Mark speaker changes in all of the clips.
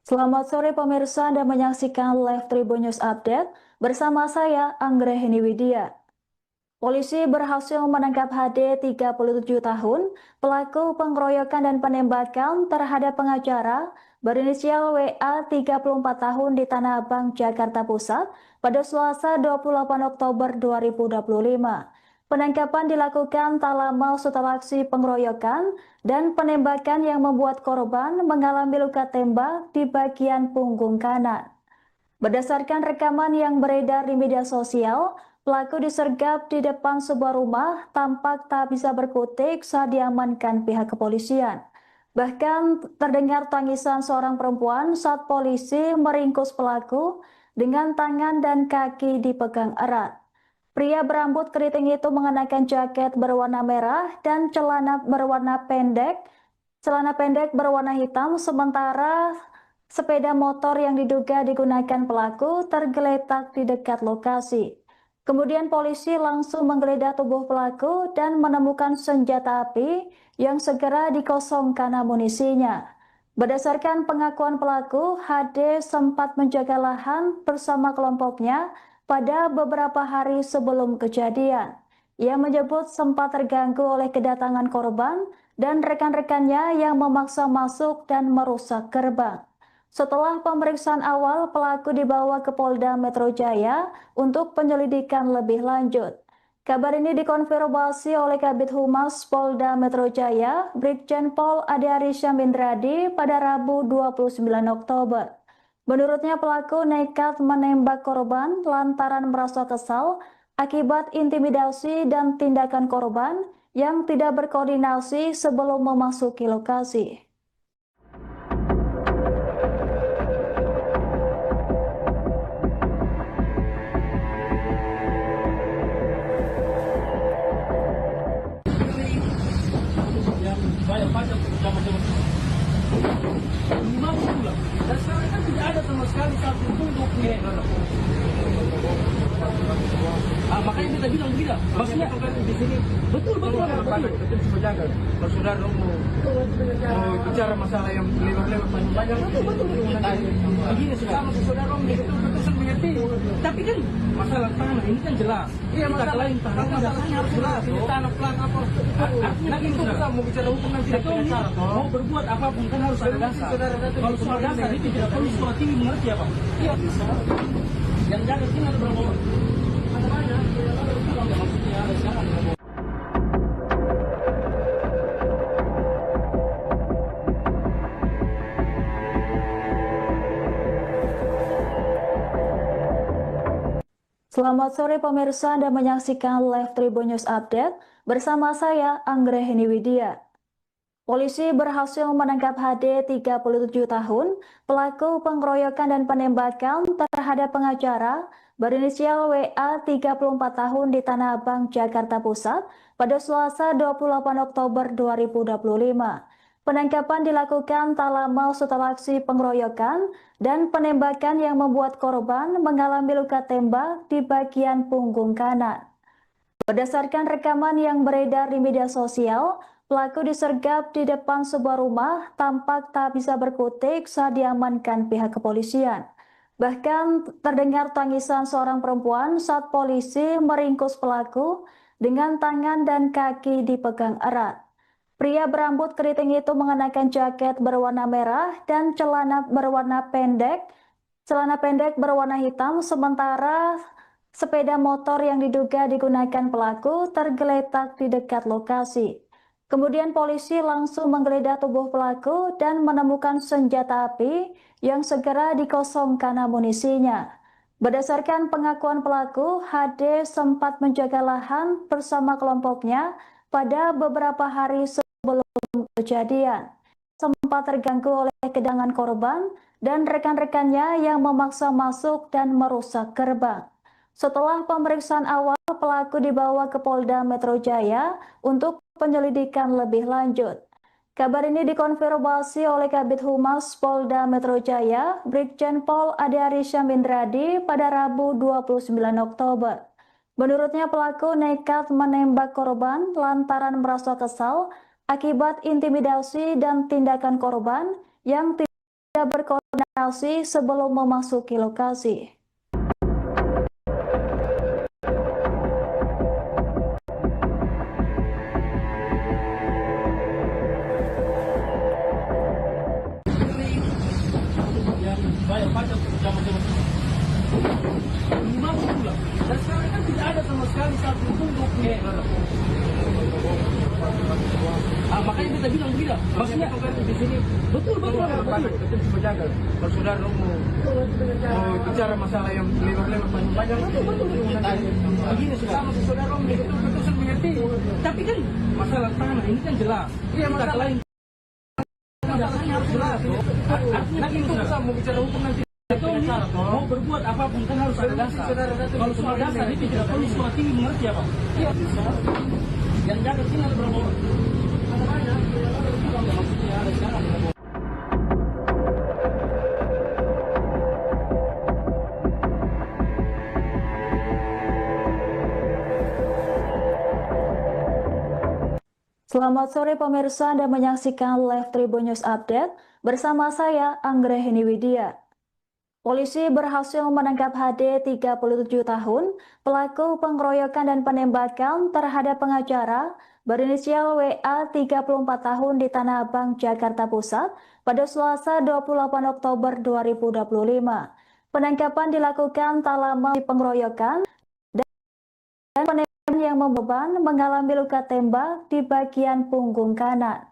Speaker 1: Selamat sore pemirsa, Anda menyaksikan Live Tribun News Update bersama saya Anggreni Widya. Polisi berhasil menangkap HD 37 tahun, pelaku pengeroyokan dan penembakan terhadap pengacara berinisial WA 34 tahun di Tanah Abang, Jakarta Pusat pada Selasa 28 Oktober 2025. Penangkapan dilakukan tak lama setelah aksi pengeroyokan dan penembakan yang membuat korban mengalami luka tembak di bagian punggung kanan. Berdasarkan rekaman yang beredar di media sosial, pelaku disergap di depan sebuah rumah tampak tak bisa berkutik saat diamankan pihak kepolisian. Bahkan terdengar tangisan seorang perempuan saat polisi meringkus pelaku dengan tangan dan kaki dipegang erat. Pria berambut keriting itu mengenakan jaket berwarna merah dan celana pendek berwarna hitam, sementara sepeda motor yang diduga digunakan pelaku tergeletak di dekat lokasi. Kemudian polisi langsung menggeledah tubuh pelaku dan menemukan senjata api yang segera dikosongkan amunisinya. Berdasarkan pengakuan pelaku, HD sempat menjaga lahan bersama kelompoknya pada beberapa hari sebelum kejadian. Ia menyebut sempat terganggu oleh kedatangan korban dan rekan-rekannya yang memaksa masuk dan merusak gerbang. Setelah pemeriksaan awal, pelaku dibawa ke Polda Metro Jaya untuk penyelidikan lebih lanjut. Kabar ini dikonfirmasi oleh Kabid Humas Polda Metro Jaya, Brigjen Pol Ade Arisya Mindradi pada Rabu 29 Oktober. Menurutnya pelaku nekat menembak korban lantaran merasa kesal akibat intimidasi dan tindakan korban yang tidak berkoordinasi sebelum memasuki lokasi.
Speaker 2: Banyak pajak sama-sama. Lima bulan. Dan sekarang kan tidak ada sama sekali satu pun dokumen. Makanya kita bilang tidak. Maksudnya di sini betul. Betul sejaga. Kalau saudara mau bicara masalah yang lewat panjang. Betul. Begini sama saudara betul mengerti. Tapi kan masalah tanah ini kan jelas. Iya, masalah masalahnya harus jelas. Ini tanah pelan apa? Nanti itu kita mau bicara hukum kan tidak punya cara. Mau berbuat apapun kan harus ada dasar. Kalau soal dasar itu tidak perlu sekolah tinggi mengerti apa? Iya bisa. Yang jaga sini ada berapa orang? Ada banyak. Maksudnya ada sekarang.
Speaker 1: Selamat sore pemirsa, Anda menyaksikan Live Tribun News Update bersama saya Anggreni Widya. Polisi berhasil menangkap HD 37 tahun, pelaku pengeroyokan dan penembakan terhadap pengacara berinisial WA 34 tahun di Tanah Abang, Jakarta Pusat pada Selasa 28 Oktober 2025. Penangkapan dilakukan tak lama setelah aksi pengeroyokan dan penembakan yang membuat korban mengalami luka tembak di bagian punggung kanan. Berdasarkan rekaman yang beredar di media sosial, pelaku disergap di depan sebuah rumah tampak tak bisa berkutik saat diamankan pihak kepolisian. Bahkan terdengar tangisan seorang perempuan saat polisi meringkus pelaku dengan tangan dan kaki dipegang erat. Pria berambut keriting itu mengenakan jaket berwarna merah dan celana pendek berwarna hitam, sementara sepeda motor yang diduga digunakan pelaku tergeletak di dekat lokasi. Kemudian polisi langsung menggeledah tubuh pelaku dan menemukan senjata api yang segera dikosongkan amunisinya. Berdasarkan pengakuan pelaku, HD sempat menjaga lahan bersama kelompoknya pada beberapa hari kejadian. Sempat terganggu oleh kedatangan korban dan rekan-rekannya yang memaksa masuk dan merusak gerbang. Setelah pemeriksaan awal, pelaku dibawa ke Polda Metro Jaya untuk penyelidikan lebih lanjut. Kabar ini dikonfirmasi oleh Kabid Humas Polda Metro Jaya, Brigjen Pol Ade Arisya Mindradi pada Rabu 29 Oktober. Menurutnya pelaku nekat menembak korban lantaran merasa kesal akibat intimidasi dan tindakan korban yang tidak berkoordinasi berkoordinasi sebelum memasuki lokasi.
Speaker 2: Bayar pajak zaman-zaman minimal sebulan. Dan sekarang kan tidak ada sama sekali satu pun dokumen. Makanya kita bilang begini, maksudnya di sini betul. Kita cuma jaga. Kalau saudara mau bicara masalah yang lebar-lebar panjang, betul. Begini sama saudara betul mengerti. Tapi kan masalah tanah ini kan jelas. Iya, masalah lain. Dasarnya harus jelas. Nanti itu bisa mau bicara hukum nanti. Mau berbuat apapun kan harus ada dasar. Kalau soal dasar itu tidak perlu sekolah tinggi mengerti apa? Iya bisa. Yang jaga sini ada berapa orang? Ada banyak. Maksudnya ada sekarang.
Speaker 1: Selamat sore pemirsa, Anda menyaksikan Live Tribun News Update bersama saya Anggrahini Widya. Polisi berhasil menangkap HD 37 tahun, pelaku pengeroyokan dan penembakan terhadap pengacara berinisial WA 34 tahun di Tanah Abang, Jakarta Pusat pada Selasa 28 Oktober 2025. Penangkapan dilakukan tak lama di pengeroyokan dan penembakan yang membeban mengalami luka tembak di bagian punggung kanan.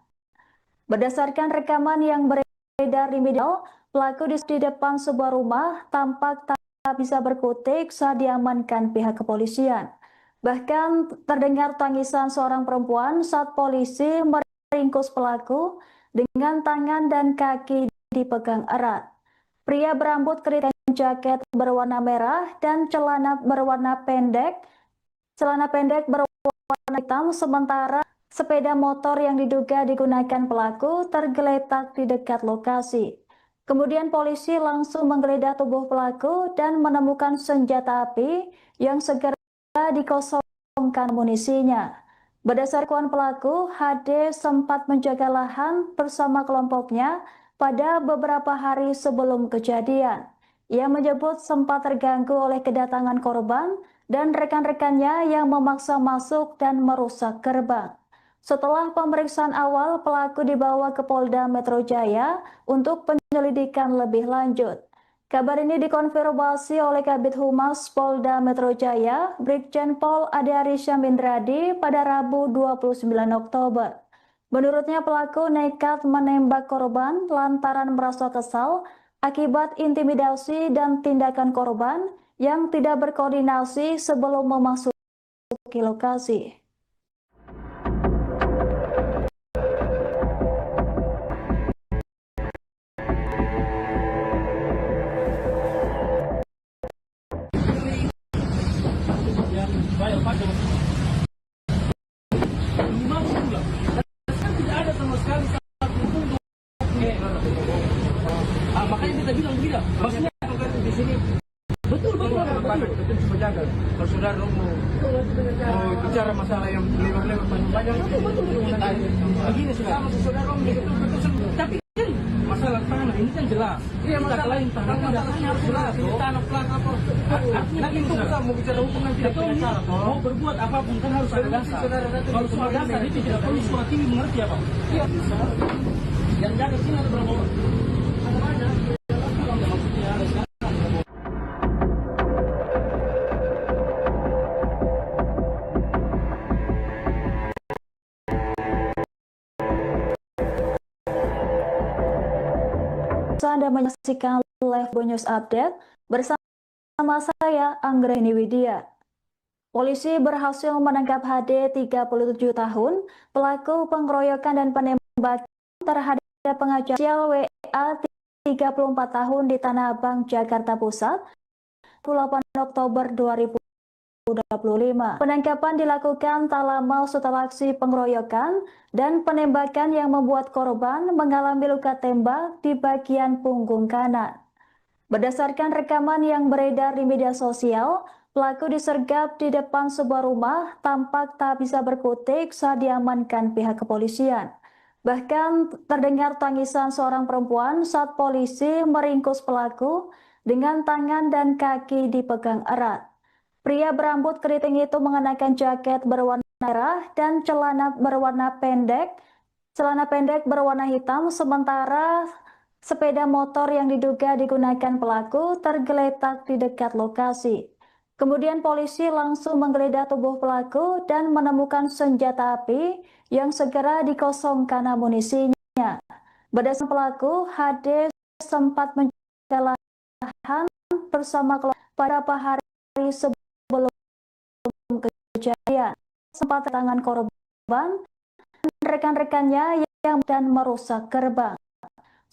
Speaker 1: Berdasarkan rekaman yang beredar di media, pelaku di depan sebuah rumah tampak tak bisa berkutik saat diamankan pihak kepolisian. Bahkan terdengar tangisan seorang perempuan saat polisi meringkus pelaku dengan tangan dan kaki dipegang erat. Pria berambut keriting, jaket berwarna merah dan celana pendek berwarna hitam, sementara sepeda motor yang diduga digunakan pelaku tergeletak di dekat lokasi. Kemudian polisi langsung menggeledah tubuh pelaku dan menemukan senjata api yang segera dikosongkan munisinya. Berdasarkan pelaku, HD sempat menjaga lahan bersama kelompoknya pada beberapa hari sebelum kejadian. Ia menyebut sempat terganggu oleh kedatangan korban dan rekan-rekannya yang memaksa masuk dan merusak gerbang. Setelah pemeriksaan awal, pelaku dibawa ke Polda Metro Jaya untuk penyelidikan lebih lanjut. Kabar ini dikonfirmasi oleh Kabid Humas Polda Metro Jaya, Brigjen Pol Ade Arisya Mindradi pada Rabu 29 Oktober. Menurutnya pelaku nekat menembak korban lantaran merasa kesal akibat intimidasi dan tindakan korban yang tidak berkoordinasi sebelum memasuki lokasi.
Speaker 2: Bayar pajak minimal sebulan. Dan kan tidak ada sama sekali satu pun dokumen. Makanya kita bilang begini, maksudnya di sini betul. Kita cuma jaga. Kalau saudara mau bicara masalah yang lebar-lebar panjang, betul. Begini sama saudara betul. Tapi kan masalah tanah ini kan jelas. Iya, masalah lain tanah dasarnya harus jelas. Ini tanah plat apa? Nanti itu bisa mau bicara hukum nanti. Mau berbuat apapun kan harus ada dasar. Kalau soal dasar itu tidak perlu sekolah tinggi mengerti apa? Iya bisa. Yang jaga sini ada berapa orang? Ada banyak. Maksudnya ada sekarang.
Speaker 1: Anda menyaksikan Live News Update bersama saya Anggrahini Widya. Polisi berhasil menangkap HD 37 tahun, pelaku pengeroyokan dan penembakan terhadap pengacara WA 34 tahun di Tanah Abang, Jakarta Pusat, 28 Oktober 2025. Penangkapan dilakukan tak lama setelah aksi pengeroyokan dan penembakan yang membuat korban mengalami luka tembak di bagian punggung kanan. Berdasarkan rekaman yang beredar di media sosial, pelaku disergap di depan sebuah rumah tampak tak bisa berkutik saat diamankan pihak kepolisian. Bahkan terdengar tangisan seorang perempuan saat polisi meringkus pelaku dengan tangan dan kaki dipegang erat. Pria berambut keriting itu mengenakan jaket berwarna merah dan celana pendek berwarna hitam, sementara sepeda motor yang diduga digunakan pelaku tergeletak di dekat lokasi. Kemudian polisi langsung menggeledah tubuh pelaku dan menemukan senjata api yang segera dikosongkan amunisinya. Berdasarkan pelaku, HD sempat menjaga lahan bersama keluarga pada hari sebelum kejadian. Sempat tangan korban dan rekan-rekannya yang dan merusak gerbang.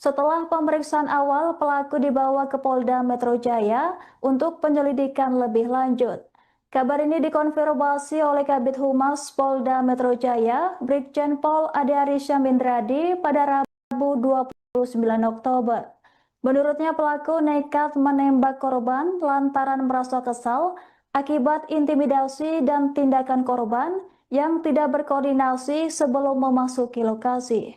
Speaker 1: Setelah pemeriksaan awal, pelaku dibawa ke Polda Metro Jaya untuk penyelidikan lebih lanjut. Kabar ini dikonfirmasi oleh Kabid Humas Polda Metro Jaya, Brigjen Pol Ade Arisya Mindradi pada Rabu 29 Oktober. Menurutnya pelaku nekat menembak korban lantaran merasa kesal akibat intimidasi dan tindakan korban yang tidak berkoordinasi sebelum memasuki lokasi.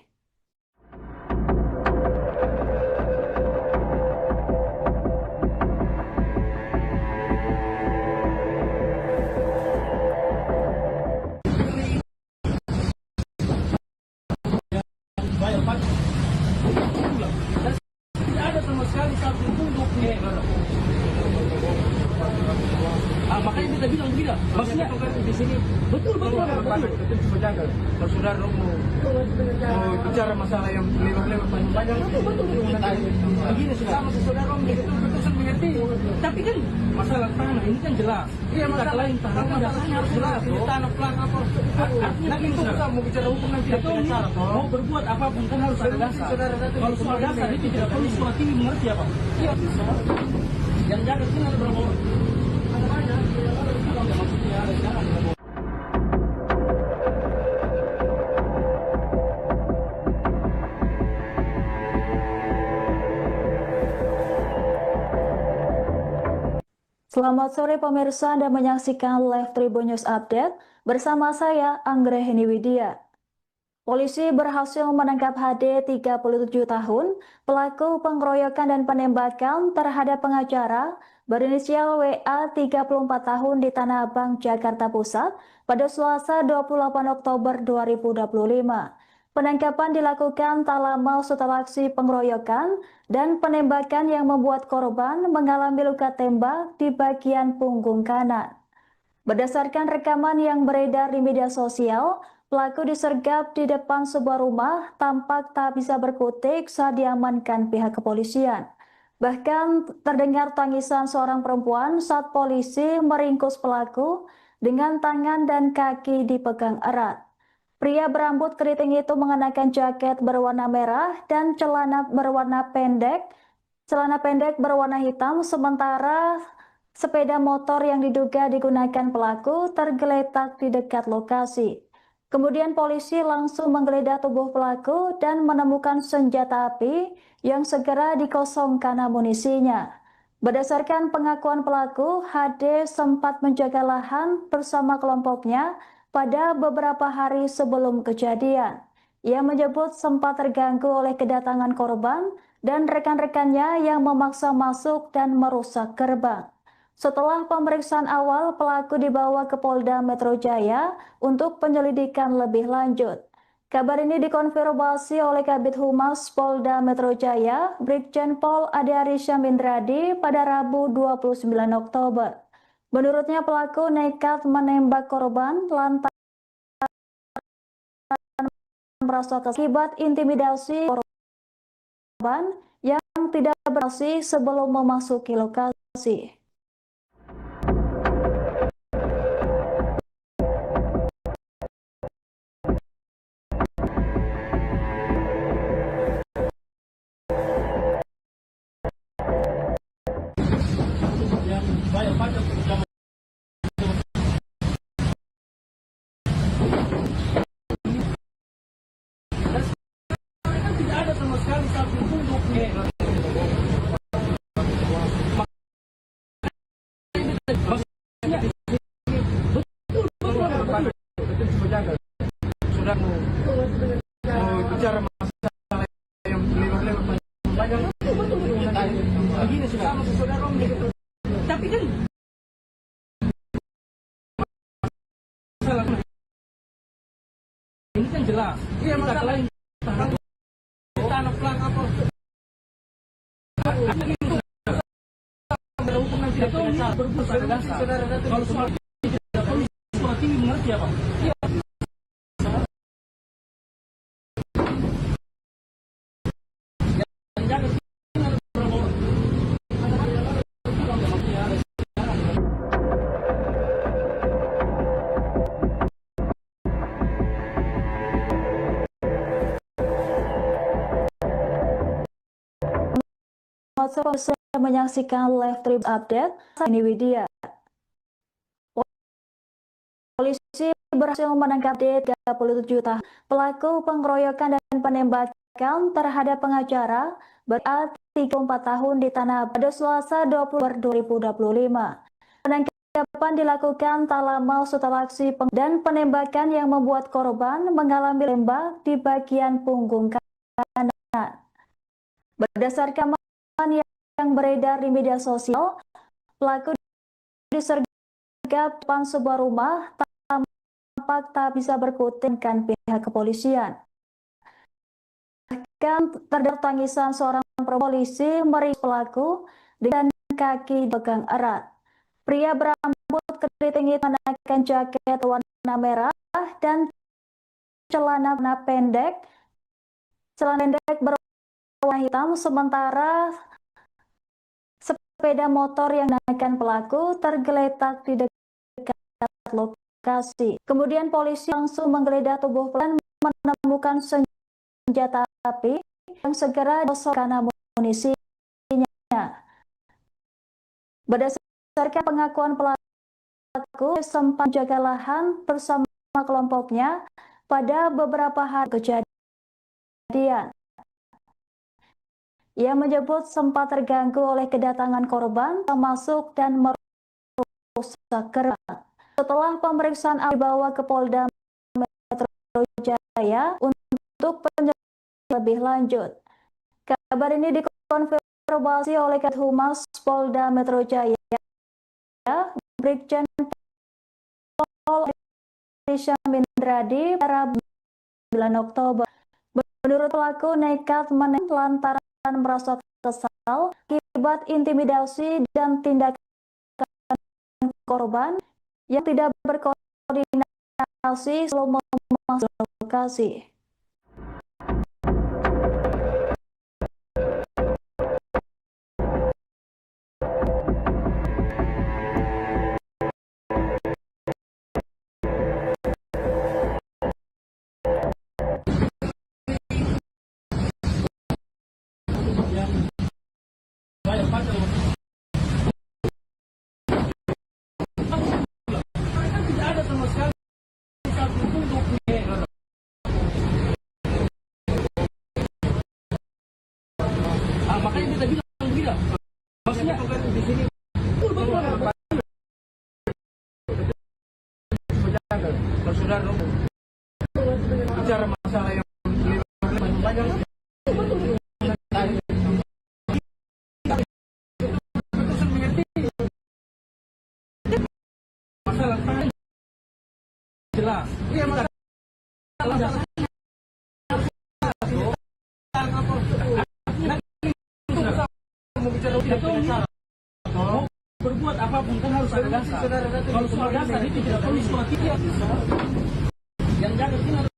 Speaker 2: Tidak ada sama sekali satu pun makanya kita bilang tidak. Maksudnya di sini betul. Kita cuma jaga. Kalau saudara mau bicara masalah yang lewat panjang, betul. Begini sama saudara betul mengerti. Tapi kan masalah tanah ini kan jelas. Iya, masalah lain tanah harus jelas. Ini tanah pelan apa? Nanti itu kita mau bicara hukum nanti tidak bicara. Mau berbuat apapun kan harus ada dasar. Kalau soal dasar itu tidak perlu surat ini mengerti apa? Iya. Yang jaga sini ada berapa orang?
Speaker 1: Selamat sore pemirsa, Anda menyaksikan Live Tribun News Update bersama saya Anggrahini Widya. Polisi berhasil menangkap HD 37 tahun, pelaku pengeroyokan dan penembakan terhadap pengacara berinisial WA 34 tahun di Tanah Abang, Jakarta Pusat pada Selasa 28 Oktober 2025. Penangkapan dilakukan tak lama setelah aksi pengeroyokan dan penembakan yang membuat korban mengalami luka tembak di bagian punggung kanan. Berdasarkan rekaman yang beredar di media sosial, pelaku disergap di depan sebuah rumah, tampak tak bisa berkutik saat diamankan pihak kepolisian. Bahkan terdengar tangisan seorang perempuan saat polisi meringkus pelaku dengan tangan dan kaki dipegang erat. Pria berambut keriting itu mengenakan jaket berwarna merah dan celana pendek berwarna hitam, sementara sepeda motor yang diduga digunakan pelaku tergeletak di dekat lokasi. Kemudian polisi langsung menggeledah tubuh pelaku dan menemukan senjata api yang segera dikosongkan amunisinya. Berdasarkan pengakuan pelaku, HD sempat menjaga lahan bersama kelompoknya pada beberapa hari sebelum kejadian. Ia menyebut sempat terganggu oleh kedatangan korban dan rekan-rekannya yang memaksa masuk dan merusak gerbang. Setelah pemeriksaan awal, pelaku dibawa ke Polda Metro Jaya untuk penyelidikan lebih lanjut. Kabar ini dikonfirmasi oleh Kabid Humas Polda Metro Jaya, Brigjen Pol Ade Arisya Mindradi pada Rabu 29 Oktober. Menurutnya pelaku nekat menembak korban lantaran merasa akibat intimidasi korban yang tidak berhasil sebelum memasuki lokasi.
Speaker 2: Tidak ada sama sekali satu pun betul. Kita cuma jaga. Sudah mau bicara masalah yang lewat-lewat panjang. Begini sudah sama saudara Om gitu. Tapi kan masalah ini kan jelas. Iya, masalah lain tanah pelang apa? Ada hukum yang tidak salah berbuat pada dasar. Kalau soal tidak polisi surat tinggi mengerti apa? Iya.
Speaker 1: Saya menyaksikan live trip update ini Widya. Polisi berhasil menangkap 37 tahun pelaku pengeroyokan dan penembakan terhadap pengacara berusia 34 tahun di Tanah Abang pada Selasa 20 2025. Penangkapan dilakukan tak lama setelah aksi dan penembakan yang membuat korban mengalami tembak di bagian punggung kanan. Berdasarkan yang beredar di media sosial, pelaku disergap depan sebuah rumah tampak tak bisa berkutikkan pihak kepolisian. Bahkan terdengar tangisan seorang polisi meringkus pelaku dengan kaki dipegang erat. Pria berambut keriting itu mengenakan jaket warna merah dan celana pendek berwarna hitam, sementara sepeda motor yang digunakan pelaku tergeletak di dekat lokasi. Kemudian polisi langsung menggeledah tubuh pelaku dan menemukan senjata api yang segera digosok karena amunisinya. Berdasarkan pengakuan pelaku, sempat menjaga lahan bersama kelompoknya pada beberapa hari kejadian. Ia menyebut sempat terganggu oleh kedatangan korban masuk dan merusak gerbang. Setelah pemeriksaan dibawa ke Polda Metro Jaya untuk penyelidikan lebih lanjut. Kabar ini dikonfirmasi oleh Kabid Humas Polda Metro Jaya, Brigjen Pol Syam Indradi pada 9 Oktober. Menurut pelaku nekat lantaran merasa kesal akibat intimidasi dan tindakan korban yang tidak berkoordinasi sebelum memasuki lokasi.
Speaker 2: Makanya kita bilang begini, maksudnya di sini kalau saudara bicara masalah yang lewat panjang. Masalah jelas. Iya, masalah mau berbuat apapun kan harus ada dasar. Kalau soal dasar itu tidak perlu surat tiga. Yang jaga sini harus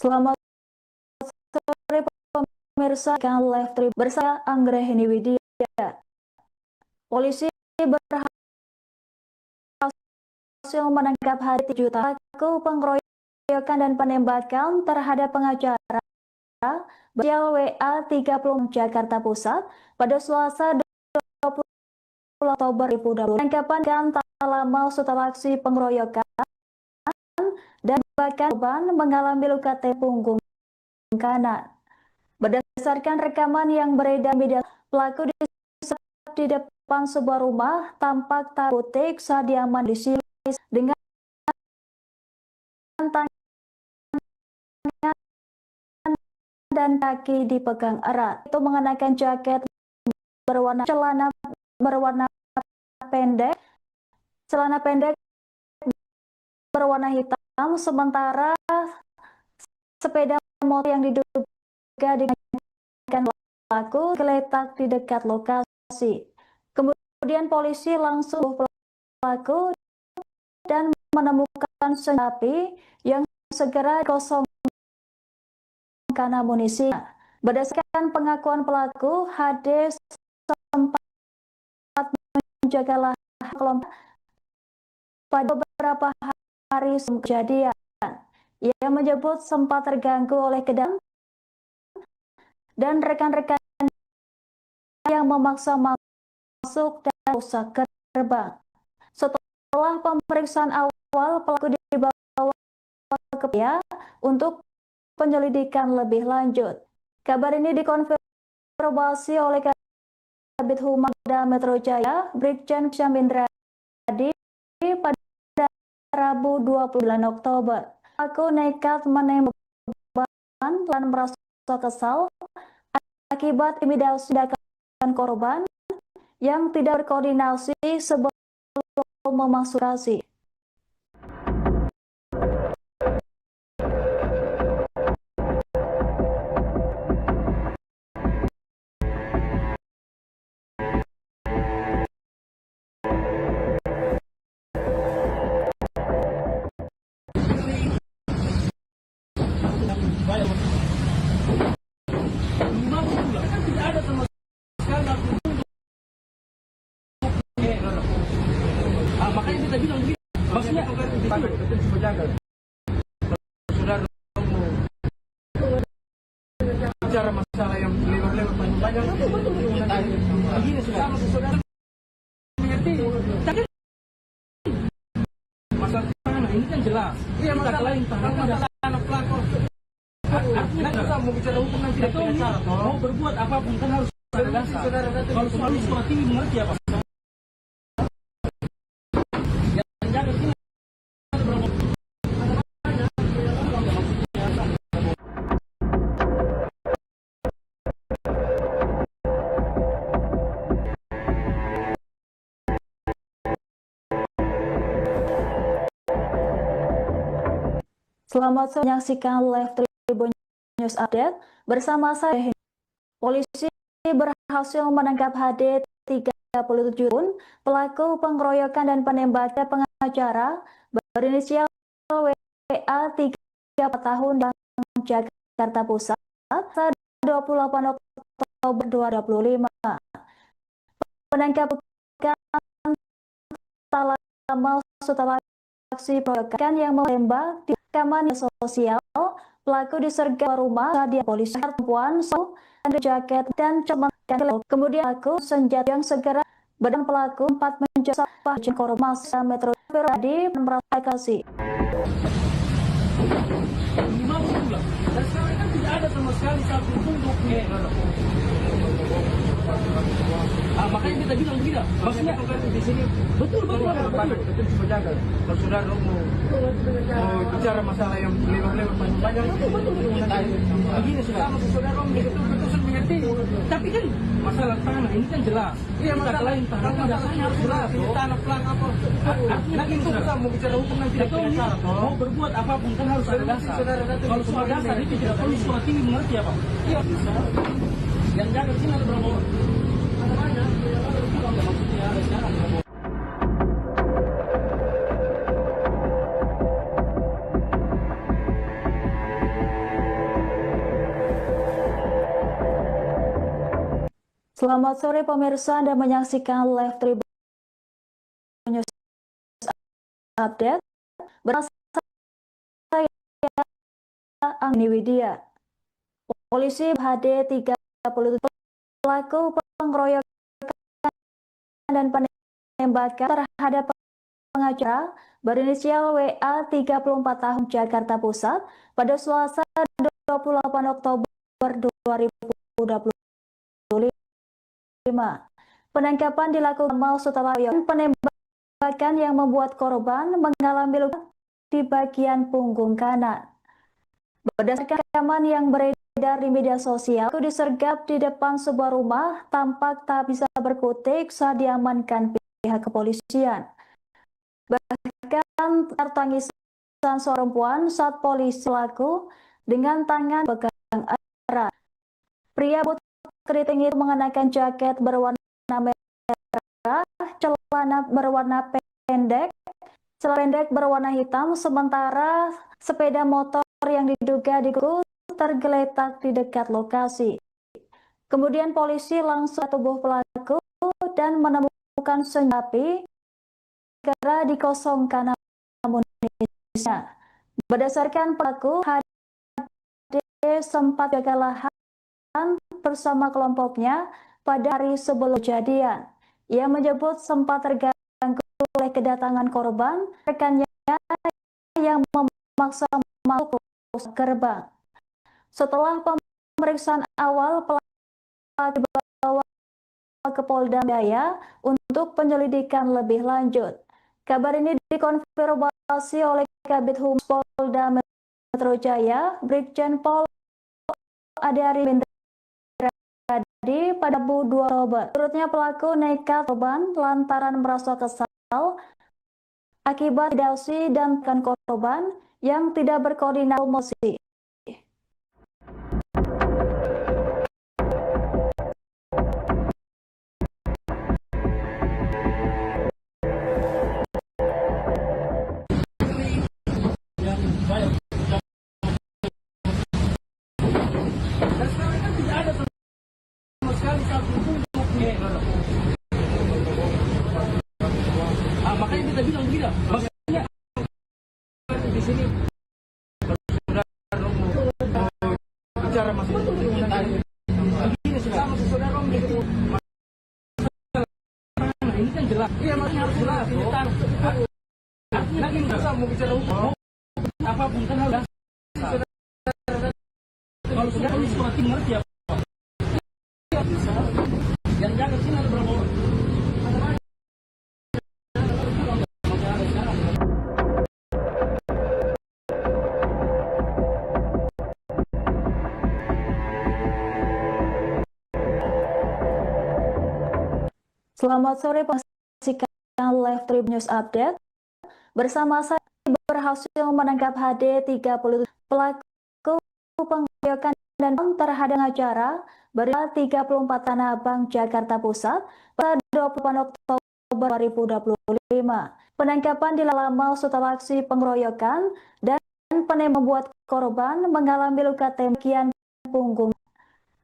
Speaker 1: Selamat sore pemirsa live trip bersama Anggrahini Widya. Polisi berhasil menangkap hari 7 pelaku pengeroyokan dan penembakan terhadap pengacara berinisial WA 30 Jakarta Pusat pada Selasa 20 Oktober 2020. Penangkapan lama setelah aksi pengeroyokan dan bahkan korban mengalami luka punggung kanan. Berdasarkan rekaman yang beredar media, pelaku di depan sebuah rumah tampak takutik saat diaman di sini dengan tangan dan kaki dipegang erat. Itu mengenakan jaket celana berwarna pendek, celana pendek berwarna hitam, sementara sepeda motor yang diduga digunakan pelaku tergeletak di dekat lokasi. Kemudian polisi langsung pelaku dan menemukan senjata api yang segera dikosongkan amunisi. Berdasarkan pengakuan pelaku, HD sempat menjaga lahan kelompok pada beberapa hari sebelum kejadian. Ia menyebut sempat terganggu oleh kedam dan rekan-rekan yang memaksa masuk dan rusak gerbang. Setelah pemeriksaan awal, pelaku dibawa ke PIA untuk penyelidikan lebih lanjut. Kabar ini dikonfirmasi oleh Kabid Humas Polda Metro Jaya, Brigjen Syamindra pada Rabu 29 Oktober. Pelaku nekat menembak dan merasa kesal akibat intimidasi tindakan korban yang tidak berkoordinasi sebelum memasuk lokasi.
Speaker 2: Makanya kita bilang begini, maksudnya kita cuma jaga. Saudara mau bicara masalah yang lewat-lewat panjang, begini sama saudara mengerti. Tapi masalah tanah ini kan jelas. Iya, masalah lain tanah anak pelaku. Artinya kita mau bicara hukum nanti mau berbuat apapun kan harus ada dasar. Kalau soal surat ini mengerti apa?
Speaker 1: Selamat sore, menyaksikan live Tribun News Update bersama saya. Polisi berhasil menangkap HD 37 tahun, pelaku pengeroyokan dan penembakan pengacara berinisial WA 34 tahun di Jakarta Pusat pada 28 Oktober 2025. Penangkapan tak lama setelah aksi pengeroyokan yang menembak di rekaman sosial. Pelaku disergap rumah dia polisi perempuan dan jaket dan cemerlang. Kemudian pelaku senjata yang segera badan pelaku 4 menjadi korban Metro di Merakasi.
Speaker 2: Dan sekarang kan tidak ada sama sekali satu pun dokumen. Makanya kita bilang begini, maksudnya di sini betul. Kita cuma jaga. Kalau saudara mau bicara masalah yang lewat-lewat panjang, begini sama saudara betul mengerti. Tapi kan masalah tanah ini kan jelas. Iya, masalah lain tanah dasarnya harus jelas. Tanah pelang apa? Artinya kita mau bicara hukum nanti mau berbuat apapun kan harus ada dasar. Kalau soal dasar itu tidak perlu surat ini mengerti apa? Iya, bisa. Yang jaga sini ada berapa orang?
Speaker 1: Selamat sore pemirsa, Anda menyaksikan live Tribun News Update bersama saya Angni Widya. Polisi HD 37 pelaku pengeroyokan dan penembakan terhadap acara berinisial WA 34 tahun Jakarta Pusat pada Selasa 28 Oktober 2025. Penangkapan dilakukan setelah penembakan yang membuat korban mengalami luka di bagian punggung kanan. Berdasarkan rekaman yang beredar di media sosial, pelaku disergap di depan sebuah rumah, tampak tak bisa berkutik saat diamankan pihak kepolisian. Bahkan tangisan seorang perempuan saat polisi pelaku dengan tangan pegang erat. Pria keriting itu mengenakan jaket berwarna merah, celana berwarna pendek, berwarna hitam, sementara sepeda motor yang diduga digunakan tergeletak di dekat lokasi. Kemudian polisi langsung tubuh pelaku dan menemukan senjata api segera dikosongkan amunisinya. Berdasarkan pelaku, HD sempat jaga lahan bersama kelompoknya pada hari sebelum kejadian. Ia menyebut sempat terganggu oleh kedatangan korban, rekannya yang memaksa masuk gerbang. Setelah pemeriksaan awal, pelaku dibawa ke Polda Jaya untuk penyelidikan lebih lanjut. Kabar ini dikonfirmasi oleh Kabid Humas Polda Metro Jaya, Brigjen Pol Adiari Windradi pada 2 Oktober. Menurutnya pelaku nekat korban lantaran merasa kesal akibat intimidasi dan korban yang tidak berkoordinasi.
Speaker 2: Makanya kita bilang begini, maksudnya di sini bicara masalah begini sama saudara Om gitu. Ini kan jelas. Iya, makanya harus jelas. Nanti bisa mau bicara hukum, apapun kan harus. Kalau sudah ini surat ngerti ya. Yang jaga sini ada berapa orang?
Speaker 1: Selamat sore, menyaksikan Live Trip News Update. Bersama saya berhasil menangkap HD 30 pelaku pengeroyokan dan terhadap acara berinisial 34 Tanah Abang Jakarta Pusat pada 28 Oktober 2025. Penangkapan dilakukan setelah aksi pengeroyokan dan penembakan membuat korban mengalami luka tembak punggung.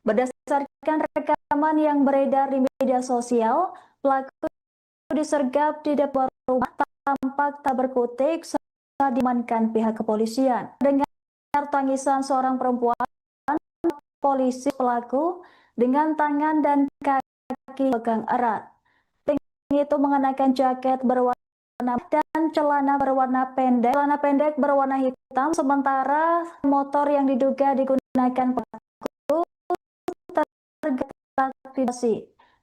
Speaker 1: Berdasarkan rekaman yang beredar di media sosial, pelaku disergap di depan rumah, tampak tak berkutik saat diamankan pihak kepolisian. Dengan tangisan seorang perempuan, polisi pelaku dengan tangan dan kaki pegang erat. Itu mengenakan jaket berwarna dan celana pendek berwarna hitam, sementara motor yang diduga digunakan pelaku tergeletak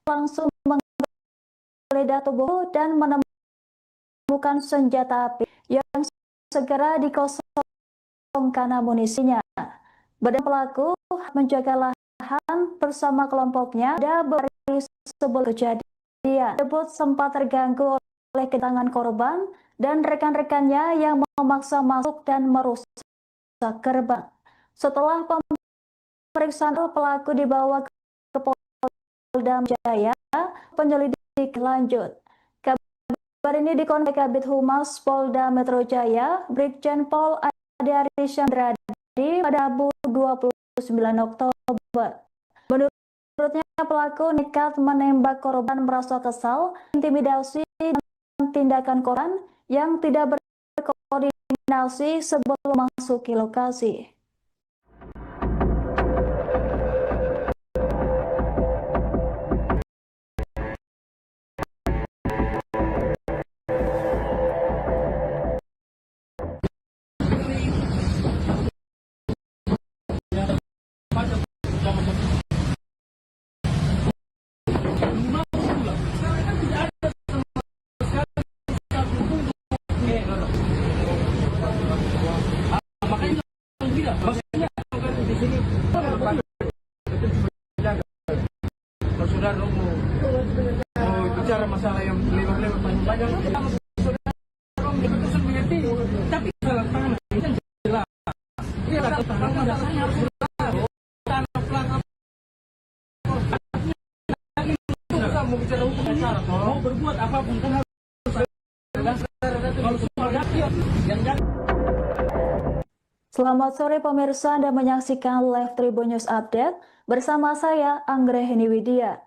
Speaker 1: langsung menggeledah tubuh dan menemukan senjata api yang segera dikosongkan amunisinya. Badan pelaku menjaga lahan bersama kelompoknya pada hari sebelum kejadian. Tersebut sempat terganggu oleh kedatangan korban dan rekan-rekannya yang memaksa masuk dan merusak gerbang. Setelah pemeriksaan, pelaku dibawa ke Polda Jaya penyelidikan lanjut. Kabar ini dikonfirmasi Kabid Humas Polda Metro Jaya, Brigjen Pol Adiari Windradi pada 29 Oktober. Menurutnya pelaku nekat menembak korban merasa kesal, intimidasi dan tindakan korban yang tidak berkoordinasi sebelum masuk ke lokasi.
Speaker 2: saudara mau bicara masalah yang lewat-lewat panjang-panjang, saudara betul mengerti. Tapi salah tangan ini kan jelas. Iya, salah tangan dasarnya harus jelas. Tanah pelanggar mau bicara hukum cara, mau berbuat apapun kan harus kalau soal yang
Speaker 1: Selamat sore pemirsa, Anda menyaksikan Live Tribun News Update bersama saya Anggreni Widya.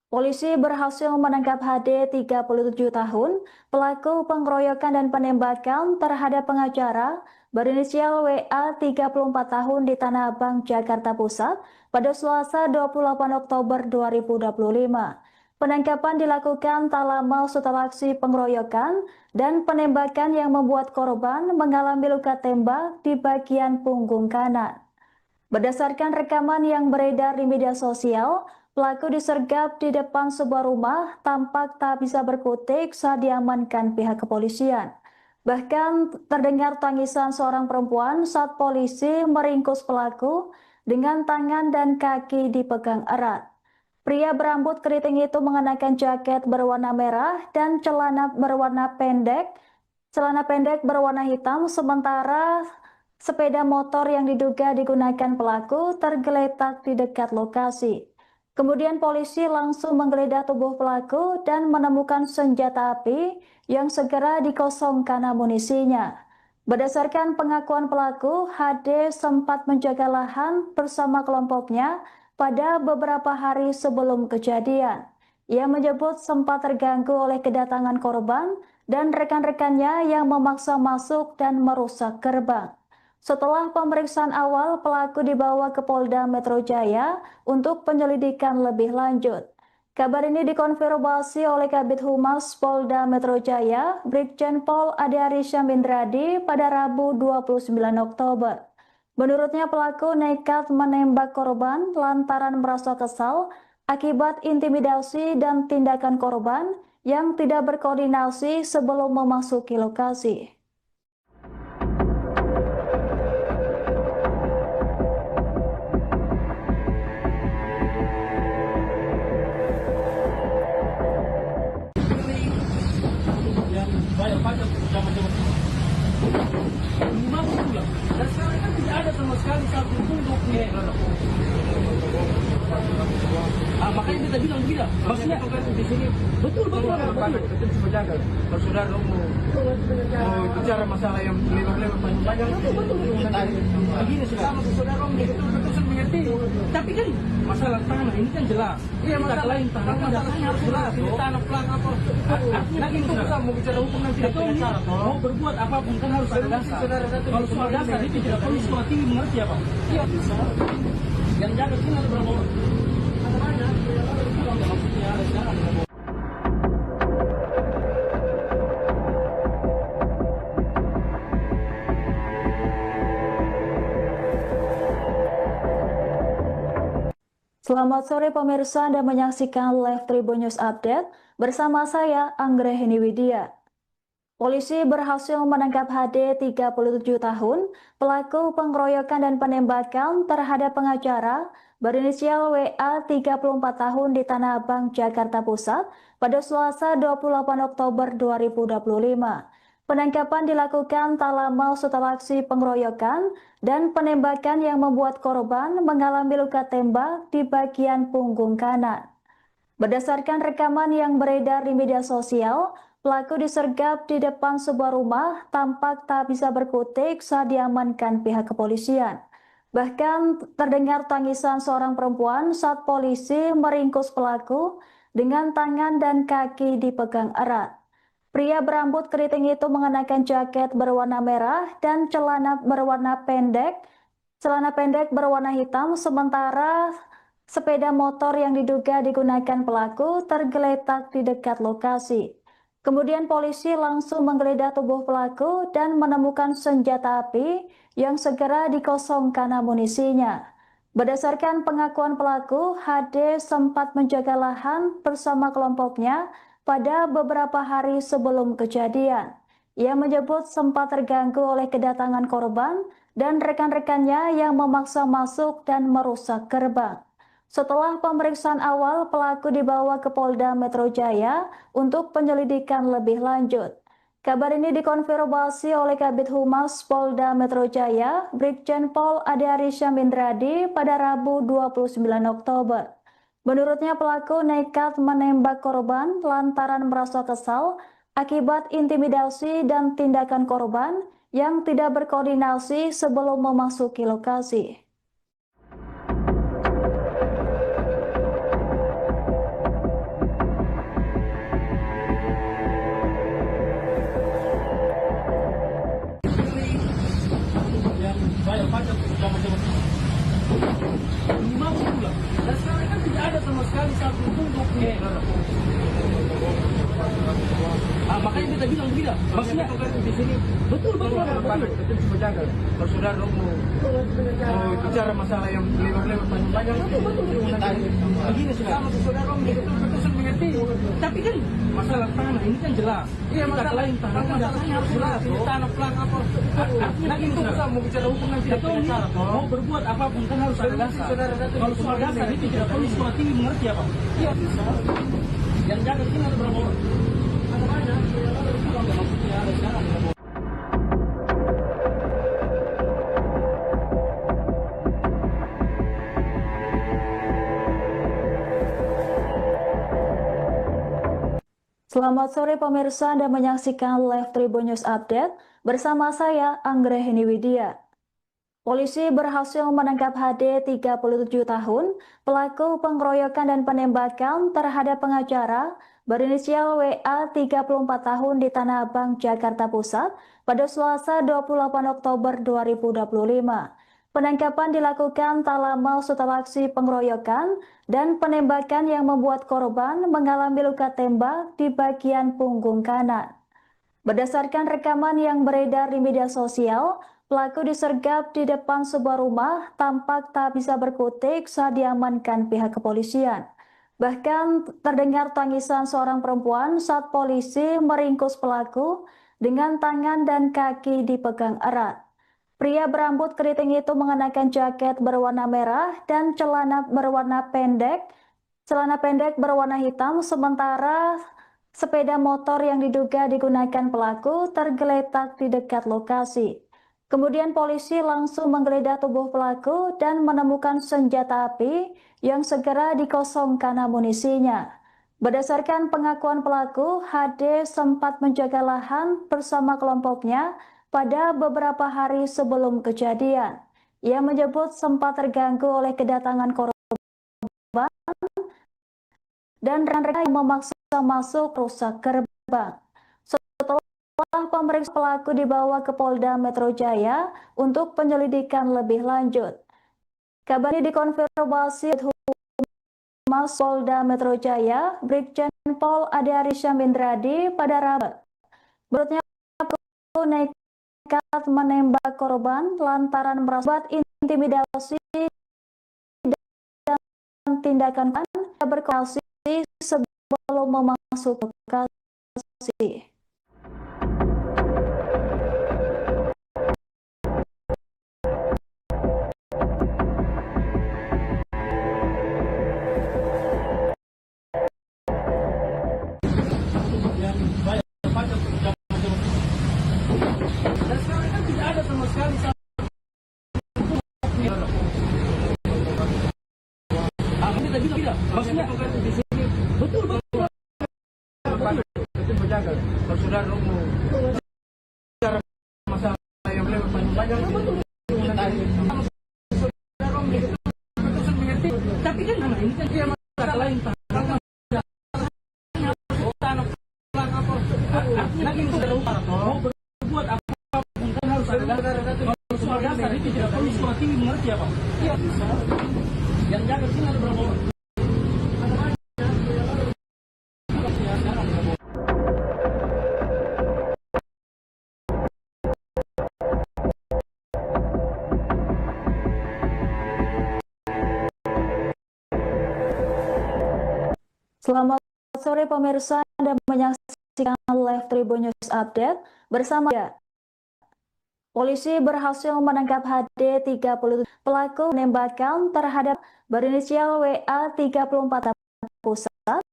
Speaker 1: Polisi berhasil menangkap HD 37 tahun, pelaku pengeroyokan dan penembakan terhadap pengacara berinisial WA 34 tahun di Tanah Abang, Jakarta Pusat pada Selasa 28 Oktober 2025. Penangkapan dilakukan tak lama setelah aksi pengeroyokan dan penembakan yang membuat korban mengalami luka tembak di bagian punggung kanan. Berdasarkan rekaman yang beredar di media sosial, pelaku disergap di depan sebuah rumah tampak tak bisa berkutik saat diamankan pihak kepolisian. Bahkan terdengar tangisan seorang perempuan saat polisi meringkus pelaku dengan tangan dan kaki dipegang erat. Pria berambut keriting itu mengenakan jaket berwarna merah dan celana pendek berwarna hitam, sementara sepeda motor yang diduga digunakan pelaku tergeletak di dekat lokasi. Kemudian polisi langsung menggeledah tubuh pelaku dan menemukan senjata api yang segera dikosongkan amunisinya. Berdasarkan pengakuan pelaku, HD sempat menjaga lahan bersama kelompoknya pada beberapa hari sebelum kejadian. Ia menyebut sempat terganggu oleh kedatangan korban dan rekan-rekannya yang memaksa masuk dan merusak gerbang. Setelah pemeriksaan awal, pelaku dibawa ke Polda Metro Jaya untuk penyelidikan lebih lanjut. Kabar ini dikonfirmasi oleh Kabid Humas Polda Metro Jaya, Brigjen Pol Ade Arisya Mindradi pada Rabu 29 Oktober. Menurutnya pelaku nekat menembak korban lantaran merasa kesal akibat intimidasi dan tindakan korban yang tidak berkoordinasi sebelum memasuki lokasi.
Speaker 2: bayar pajak zaman-zaman lima bulan. Dan sekarang kan tidak ada sama sekali satu pun dokumen. Makanya kita bilang begini, maksudnya di sini betul kita cuma jaga. Kalau saudara mau bicara masalah yang lewat-lewat panjang-panjang, begini sama saudara betul mengerti. Tapi kan masalah tanah ini kan jelas. Iya, masalah lain tanah dasarnya harus jelas. Ini tanah pelang apa? Lagi itu kita mau bicara hukum nanti dengan cara mau berbuat apapun kan harus ada dasar. Kalau soal dasar itu tidak perlu sekolah tinggi mengerti apa? Iya bisa. Yang jaga sini ada berapa orang? Ada banyak. Maksudnya ada jalan.
Speaker 1: Selamat sore pemirsa, Anda menyaksikan Live Tribun News Update bersama saya Anggreni Widya. Polisi berhasil menangkap HD 37 tahun, pelaku pengeroyokan dan penembakan terhadap pengacara berinisial WA 34 tahun di Tanah Abang, Jakarta Pusat pada Selasa 28 Oktober 2025. Penangkapan dilakukan tak lama setelah aksi pengeroyokan dan penembakan yang membuat korban mengalami luka tembak di bagian punggung kanan. Berdasarkan rekaman yang beredar di media sosial, pelaku disergap di depan sebuah rumah tampak tak bisa berkutik saat diamankan pihak kepolisian. Bahkan terdengar tangisan seorang perempuan saat polisi meringkus pelaku dengan tangan dan kaki dipegang erat. Pria berambut keriting itu mengenakan jaket berwarna merah dan celana pendek berwarna hitam, sementara sepeda motor yang diduga digunakan pelaku tergeletak di dekat lokasi. Kemudian polisi langsung menggeledah tubuh pelaku dan menemukan senjata api yang segera dikosongkan amunisinya. Berdasarkan pengakuan pelaku, HD sempat menjaga lahan bersama kelompoknya pada beberapa hari sebelum kejadian. Ia menyebut sempat terganggu oleh kedatangan korban dan rekan-rekannya yang memaksa masuk dan merusak gerbang. Setelah pemeriksaan awal, pelaku dibawa ke Polda Metro Jaya untuk penyelidikan lebih lanjut. Kabar ini dikonfirmasi oleh Kabid Humas Polda Metro Jaya, Brigjen Pol Ade Arisya Mindradi pada Rabu 29 Oktober. Menurutnya pelaku nekat menembak korban lantaran merasa kesal akibat intimidasi dan tindakan korban yang tidak berkoordinasi sebelum memasuki lokasi.
Speaker 2: Yang bayar pajak macam-macam. 5 bulan. Dan sekarang kan tidak ada sama sekali satu pun dokumen. Makanya kita bilang tidak. Maksudnya di sini betul. Kita cuma jaga. Kalau saudara mau bicara masalah yang lewat-lewat panjang, betul. Begini saudara betul mengerti. Tapi kan masalah tanah ini kan jelas. Iya, masalah lain tanah harus jelas. Tanah pelang apa? Nanti itu mau bicara hukum nanti mau berbuat apapun kan harus ada dasar. Kalau soal dasar itu tidak perlu sekolah tinggi mengerti apa? Iya bisa. Yang jaga sini ada berapa orang? Ada banyak. Maksudnya ada sekarang.
Speaker 1: Selamat sore pemirsa, Anda menyaksikan Live Tribun News Update bersama saya Anggrahini Widya. Polisi berhasil menangkap HD 37 tahun, pelaku pengeroyokan dan penembakan terhadap pengacara berinisial WA 34 tahun di Tanah Abang, Jakarta Pusat pada Selasa 28 Oktober 2025. Penangkapan dilakukan tak lama setelah aksi pengeroyokan dan penembakan yang membuat korban mengalami luka tembak di bagian punggung kanan. Berdasarkan rekaman yang beredar di media sosial, pelaku disergap di depan sebuah rumah tampak tak bisa berkutik saat diamankan pihak kepolisian. Bahkan terdengar tangisan seorang perempuan saat polisi meringkus pelaku dengan tangan dan kaki dipegang erat. Pria berambut keriting itu mengenakan jaket berwarna merah dan celana pendek berwarna hitam, sementara sepeda motor yang diduga digunakan pelaku tergeletak di dekat lokasi. Kemudian polisi langsung menggeledah tubuh pelaku dan menemukan senjata api yang segera dikosongkan amunisinya. Berdasarkan pengakuan pelaku, HD sempat menjaga lahan bersama kelompoknya pada beberapa hari sebelum kejadian. Ia menyebut sempat terganggu oleh kedatangan korban dan rekan-rekan yang memaksa masuk rusak gerbang. Setelah pemeriksaan, pelaku dibawa ke Polda Metro Jaya untuk penyelidikan lebih lanjut. Kabar ini dikonfirmasi Humas Polda Metro Jaya, Brigjen Pol Ade Arisya Mindradi pada Rabu. Menurutnya pelaku nekat menembak korban lantaran merasa intimidasi dan tindakan berkoordinasi sebelum memasuki lokasi.
Speaker 2: Yang bayar pajak macam-macam. Dan sekarang kan tidak ada sama sekali satu kita bilang tidak. Maksudnya di sini betul. Kita berjaga. Kalau saudara mau bicara masalah yang lewat panjang, betul. Saudara mengerti. Tapi kan ini kan dia masalah lain tanah pelang apa? Lagi itu mau berbuat apapun kan harus ada dasar. Kalau soal dasar itu tidak perlu sekolah tinggi mengerti apa? Iya bisa. Yang jaga sini ada berapa orang?
Speaker 1: Selamat sore pemirsa, Anda menyaksikan Live Tribun News Update bersama saya Polisi berhasil menangkap HD 37 pelaku penembakan terhadap berinisial WA 34 Pusat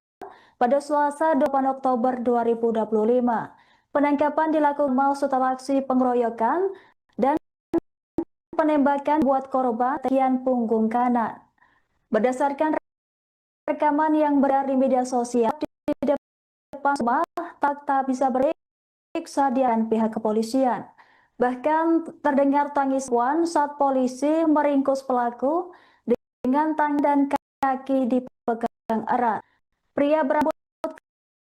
Speaker 1: pada Selasa 8 Oktober 2025. Penangkapan dilakukan setelah aksi pengeroyokan dan penembakan buat korban bagian punggung kanan. Berdasarkan rekaman yang beredar di media sosial, di depan rumah tak bisa beriksa dan pihak kepolisian. Bahkan terdengar tangisan saat polisi meringkus pelaku dengan tangan dan kaki dipegang erat. Pria berambut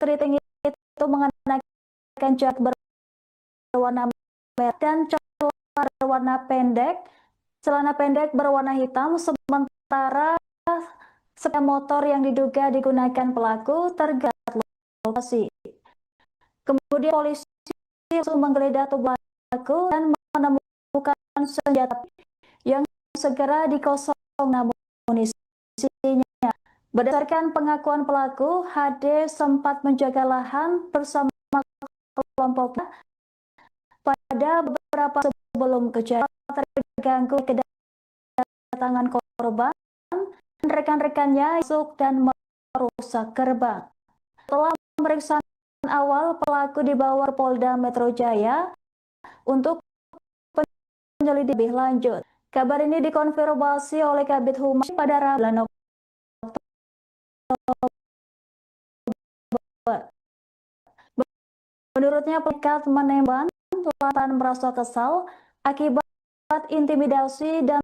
Speaker 1: keriting itu mengenakan jaket berwarna merah dan celana pendek berwarna hitam, sementara sepeda motor yang diduga digunakan pelaku tergeletak lokasi. Kemudian polisi langsung menggeledah tubuh pelaku dan menemukan senjata yang segera dikosongkan munisinya. Berdasarkan pengakuan pelaku, HD sempat menjaga lahan bersama kelompoknya pada beberapa sebelum kejadian. Terganggu kedatangan korban, rekan-rekannya masuk dan merusak gerbang. Setelah pemeriksaan awal, pelaku dibawa ke Polda Metro Jaya untuk penyelidikan lebih lanjut. Kabar ini dikonfirmasi oleh Kabid Humas pada Rabu 9 Oktober. Menurutnya pelaku menembak lantaran merasa kesal akibat intimidasi dan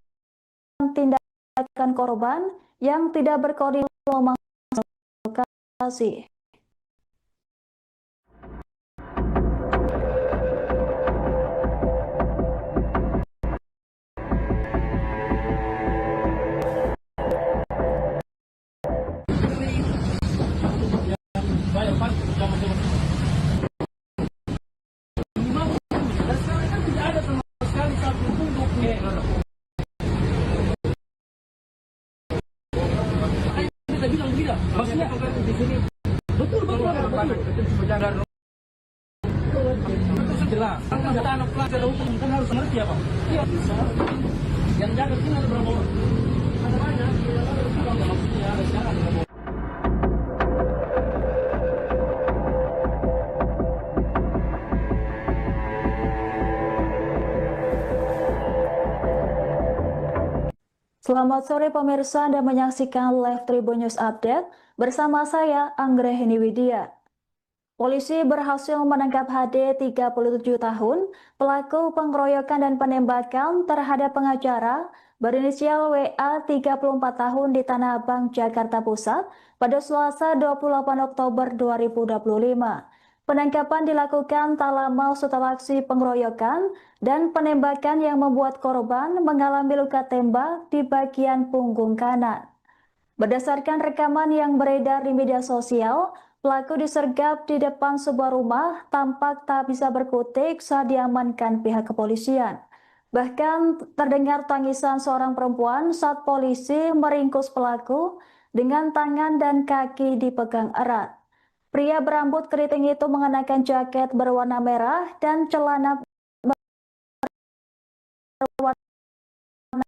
Speaker 1: tindakan korban yang tidak berkoordinasi memasuk lokasi.
Speaker 2: Maksudnya di sini betul jelas. Kita anak pelajar hukum kan harus mengerti apa? Iya bisa. Yang jaga sini ada berapa orang? Ada banyak. Maksudnya ada sekarang.
Speaker 1: Selamat sore pemirsa, Anda menyaksikan Live Tribun News Update bersama saya Anggrahini Widya. Polisi berhasil menangkap HD 37 tahun, pelaku pengeroyokan dan penembakan terhadap pengacara berinisial WA 34 tahun di Tanah Abang, Jakarta Pusat pada Selasa 28 Oktober 2025. Penangkapan dilakukan tak lama setelah aksi pengeroyokan dan penembakan yang membuat korban mengalami luka tembak di bagian punggung kanan. Berdasarkan rekaman yang beredar di media sosial, pelaku disergap di depan sebuah rumah tampak tak bisa berkutik saat diamankan pihak kepolisian. Bahkan terdengar tangisan seorang perempuan saat polisi meringkus pelaku dengan tangan dan kaki dipegang erat. Pria berambut keriting itu mengenakan jaket berwarna merah dan celana berwarna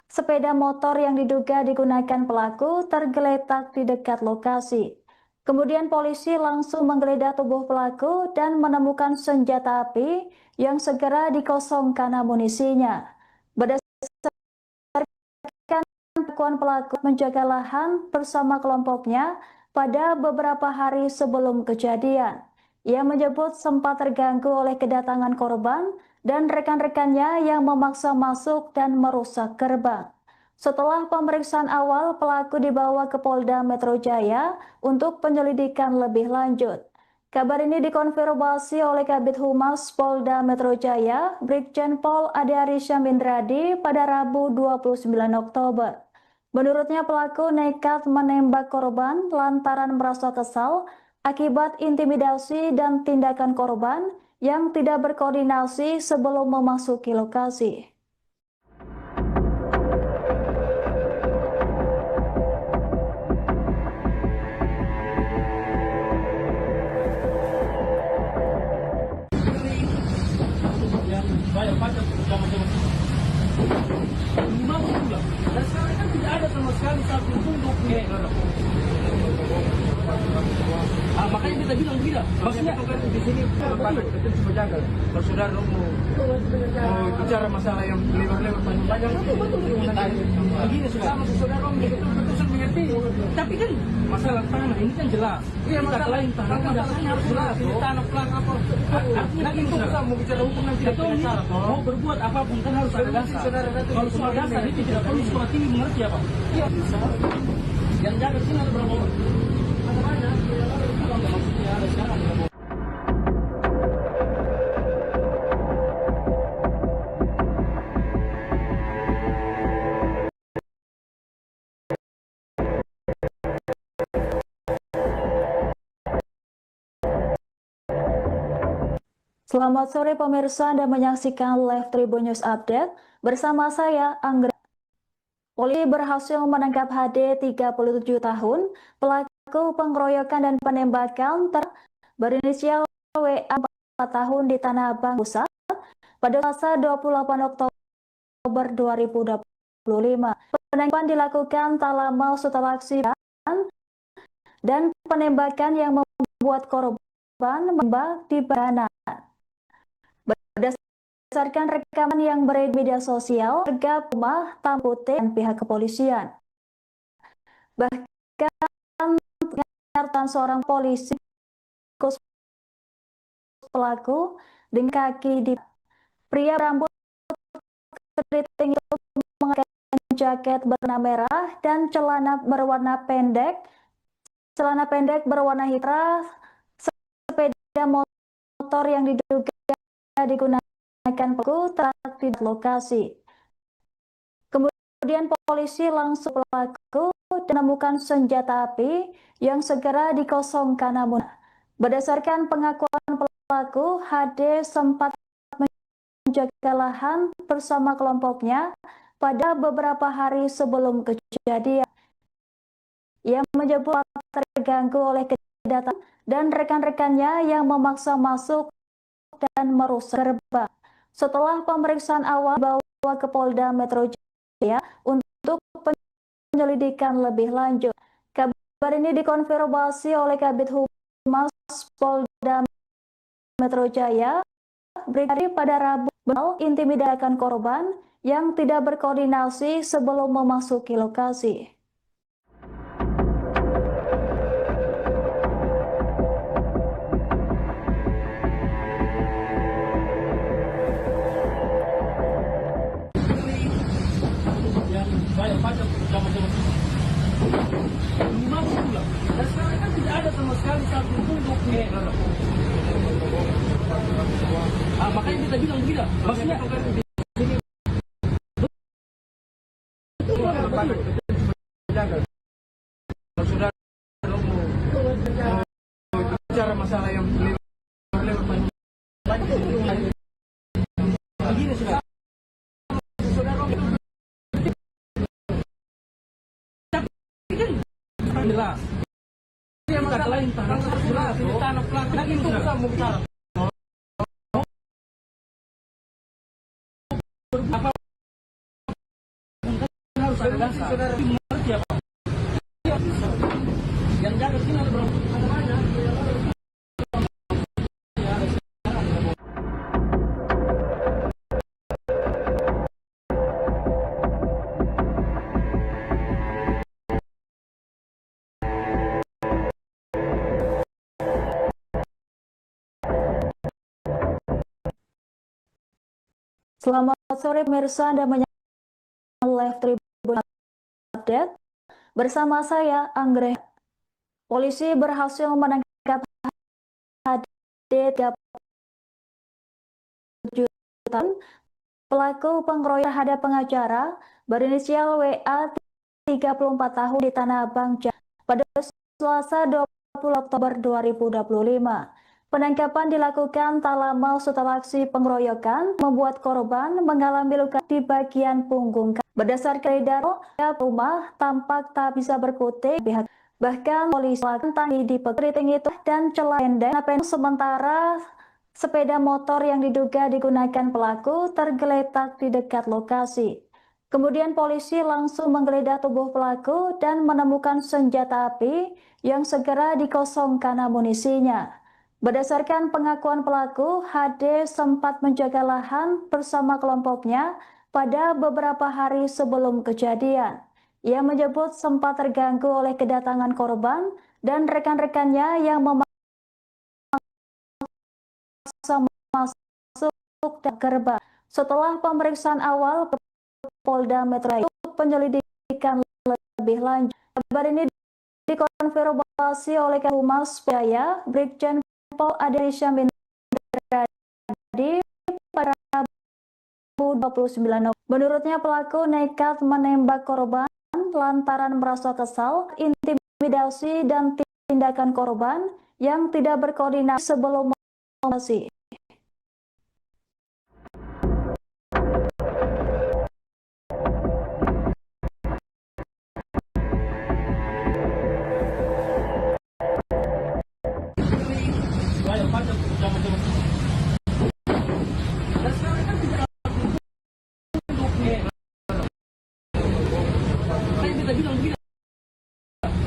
Speaker 1: sepeda motor yang diduga digunakan pelaku tergeletak di dekat lokasi. Kemudian polisi langsung menggeledah tubuh pelaku dan menemukan senjata api yang segera dikosongkan amunisinya. Berdasarkan pengakuan pelaku menjaga lahan bersama kelompoknya pada beberapa hari sebelum kejadian. Ia menyebut sempat terganggu oleh kedatangan korban dan rekan-rekannya yang memaksa masuk dan merusak gerbang. Setelah pemeriksaan awal, pelaku dibawa ke Polda Metro Jaya untuk penyelidikan lebih lanjut. Kabar ini dikonfirmasi oleh Kabid Humas Polda Metro Jaya, Brigjen Pol Ade Arisya Mindradi pada Rabu 29 Oktober. Menurutnya pelaku nekat menembak korban lantaran merasa kesal akibat intimidasi dan tindakan korban yang tidak berkoordinasi sebelum memasuki lokasi.
Speaker 2: makanya kita bilang begini, maksudnya kan di sini kita cuma jaga. Kalau saudara mau bicara masalah yang lewat-lewat panjang, begini sama saudara betul mengerti. Tapi kan masalah tanah ini kan jelas. Iya, masalah lain tanah kan dasarnya harus jelas. Tanah pelang apa? Nanti itu mau bicara hukum nanti itu mau berbuat apapun kan harus ada dasar. Kalau soal dasar itu tidak perlu sekolah tinggi mengerti apa? Iya bisa. Yang jaga sini ada berapa orang? Ada banyak. Maksudnya ada sekarang.
Speaker 1: Selamat sore pemirsa, Anda menyaksikan Live Tribun News Update bersama saya Anggrek. Polisi berhasil menangkap HD 37 tahun, pelaku pengeroyokan dan penembakan berinisial WA 4 tahun di Tanah Abang Pusat pada Selasa 28 Oktober 2025. Penangkapan dilakukan tak lama setelah aksi dan penembakan yang membuat korban menembak di badan. Berdasarkan rekaman yang beredar di media sosial, warga rumah Tampute dan pihak kepolisian. Bahkan pernyataan seorang polisi pelaku dengan kaki di pria rambut keriting itu mengenakan jaket berwarna merah dan celana pendek berwarna hitam, sepeda motor yang diduga digunakan pelaku terlihat di lokasi. Kemudian polisi langsung pelaku dan menemukan senjata api yang segera dikosongkan. Namun berdasarkan pengakuan pelaku, HD sempat menjaga lahan bersama kelompoknya pada beberapa hari sebelum kejadian. Ia menyebut terganggu oleh kedatangan dan rekan-rekannya yang memaksa masuk dan merusak gerbang. Setelah pemeriksaan awal dibawa ke Polda Metro Jaya untuk penyelidikan lebih lanjut. Kabar ini dikonfirmasi oleh Kabid Humas Polda Metro Jaya, Brigadir pada Rabu, intimidasi korban yang tidak berkoordinasi sebelum memasuki lokasi.
Speaker 2: Banyak zaman-zaman lima bulan dan sekarang kan tidak ada sama sekali satu pun dokumen. Makanya kita bilang begini, maksudnya di sini betul jaga. Kalau saudara mau bicara masalah yang lewat panjang, begini sudah. Jelas. Yang kata lain tanah jelas. Tanah pelang lagi itu bisa mau bicara. Apa harus ada dasar. Mengerti apa? Yang jaga sini ada berapa? Ada banyak.
Speaker 1: Selamat sore pemirsa, Anda menyaksikan Live Tribun Update bersama saya Anggrek. Polisi berhasil menangkap HD 37 tahun, pelaku pengeroyokan terhadap pengacara berinisial WA 34 tahun di Tanah Abang pada Selasa 20 Oktober 2025. Penangkapan dilakukan tak lama setelah aksi pengeroyokan membuat korban mengalami luka di bagian punggung. Berdasarkan data rumah tampak tak bisa berkutik pihak. Bahkan polisi tangki di keriting itu dan celah pendek. Sementara sepeda motor yang diduga digunakan pelaku tergeletak di dekat lokasi. Kemudian polisi langsung menggeledah tubuh pelaku dan menemukan senjata api yang segera dikosongkan amunisinya. Berdasarkan pengakuan pelaku, HD sempat menjaga lahan bersama kelompoknya pada beberapa hari sebelum kejadian. Ia menyebut sempat terganggu oleh kedatangan korban dan rekan-rekannya yang memaksa masuk dan gerbang. Setelah pemeriksaan awal Polda Metro Jaya untuk penyelidikan lebih lanjut. Kabar ini dikonfirmasi oleh Humas Jaya, Brigjen Pol Ade Syamindra pada Rabu 29 Oktober. Menurutnya pelaku nekat menembak korban lantaran merasa kesal, intimidasi dan tindakan korban yang tidak berkoordinasi sebelum memasuki.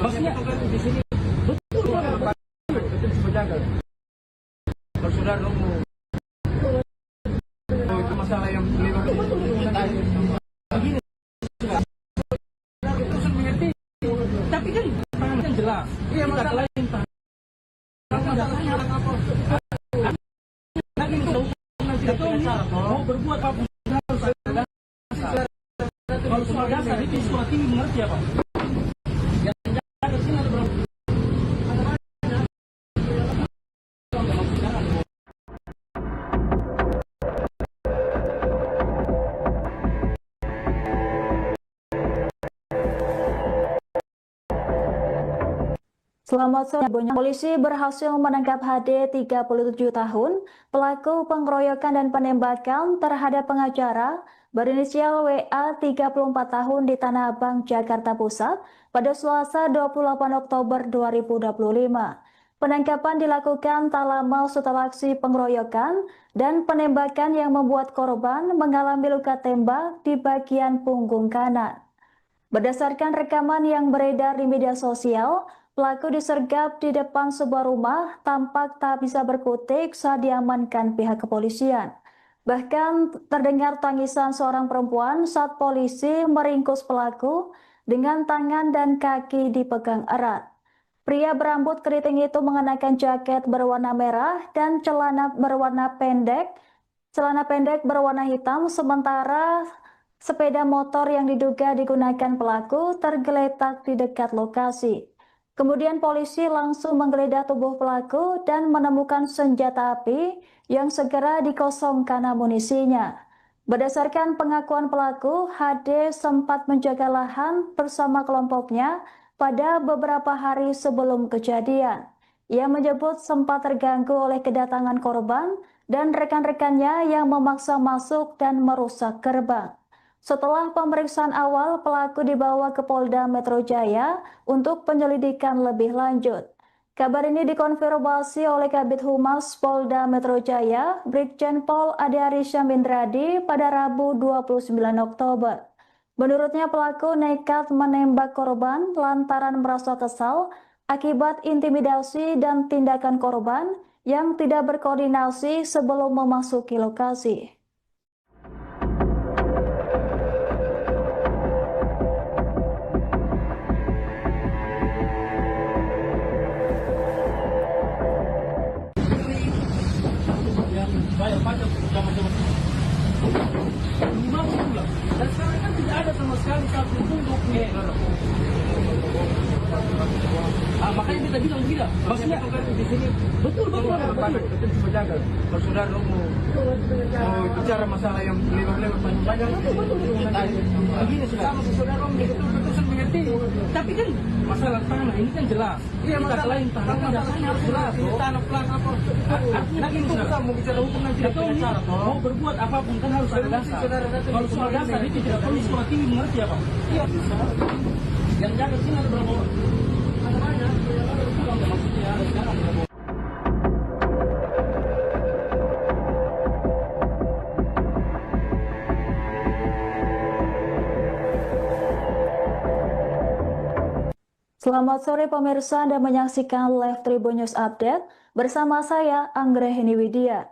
Speaker 2: Maksudnya di sini betul menjaga. Bersaudara itu masalah yang begini. Itu sudah mengerti. Tapi kan jelas. Iya masalah lain. Lagi mau berbuat apa pun harus ada. Kalau soal dasar itu sekolah tinggi mengerti apa?
Speaker 1: Selamat sore, polisi berhasil menangkap HD 37 tahun, pelaku pengeroyokan dan penembakan terhadap pengacara berinisial WA 34 tahun di Tanah Abang, Jakarta Pusat pada Selasa 28 Oktober 2025. Penangkapan dilakukan tak lama setelah aksi pengeroyokan dan penembakan yang membuat korban mengalami luka tembak di bagian punggung kanan. Berdasarkan rekaman yang beredar di media sosial, pelaku disergap di depan sebuah rumah tampak tak bisa berkutik saat diamankan pihak kepolisian. Bahkan terdengar tangisan seorang perempuan saat polisi meringkus pelaku dengan tangan dan kaki dipegang erat. Pria berambut keriting itu mengenakan jaket berwarna merah dan celana pendek berwarna hitam, sementara sepeda motor yang diduga digunakan pelaku tergeletak di dekat lokasi. Kemudian polisi langsung menggeledah tubuh pelaku dan menemukan senjata api yang segera dikosongkan amunisinya. Berdasarkan pengakuan pelaku, HD sempat menjaga lahan bersama kelompoknya pada beberapa hari sebelum kejadian. Ia menyebut sempat terganggu oleh kedatangan korban dan rekan-rekannya yang memaksa masuk dan merusak gerbang. Setelah pemeriksaan awal, pelaku dibawa ke Polda Metro Jaya untuk penyelidikan lebih lanjut. Kabar ini dikonfirmasi oleh Kabid Humas Polda Metro Jaya, Brigjen Pol Ade Syamindra pada Rabu 29 Oktober. Menurutnya pelaku nekat menembak korban lantaran merasa kesal akibat intimidasi dan tindakan korban yang tidak berkoordinasi sebelum memasuki lokasi.
Speaker 2: Bayar pajak sama-sama. Minimal bulan. Dan sekarang kan tidak ada sama sekali satu pun dokumen. Makanya kita bilang tidak. Maksudnya di sini betul menjaga. Bersaudara mau bicara masalah yang lewat-lewat banyak. Begini sudah. Sama saudara betul mengerti. Tapi kan masalah tanah ini kan jelas. Iya, masalah lain tanah dasarnya harus jelas. Tanah pelan apa? Artinya itu kita mau bicara hukum nanti tidak mau berbuat apapun kan harus ada dasar. Kalau soal dasar itu tidak perlu sekolah tinggi mengerti apa? Iya. Yang jaga sini ada berapa orang?
Speaker 1: Selamat sore pemirsa, Anda menyaksikan Live Tribun News Update bersama saya Anggrahini Widya.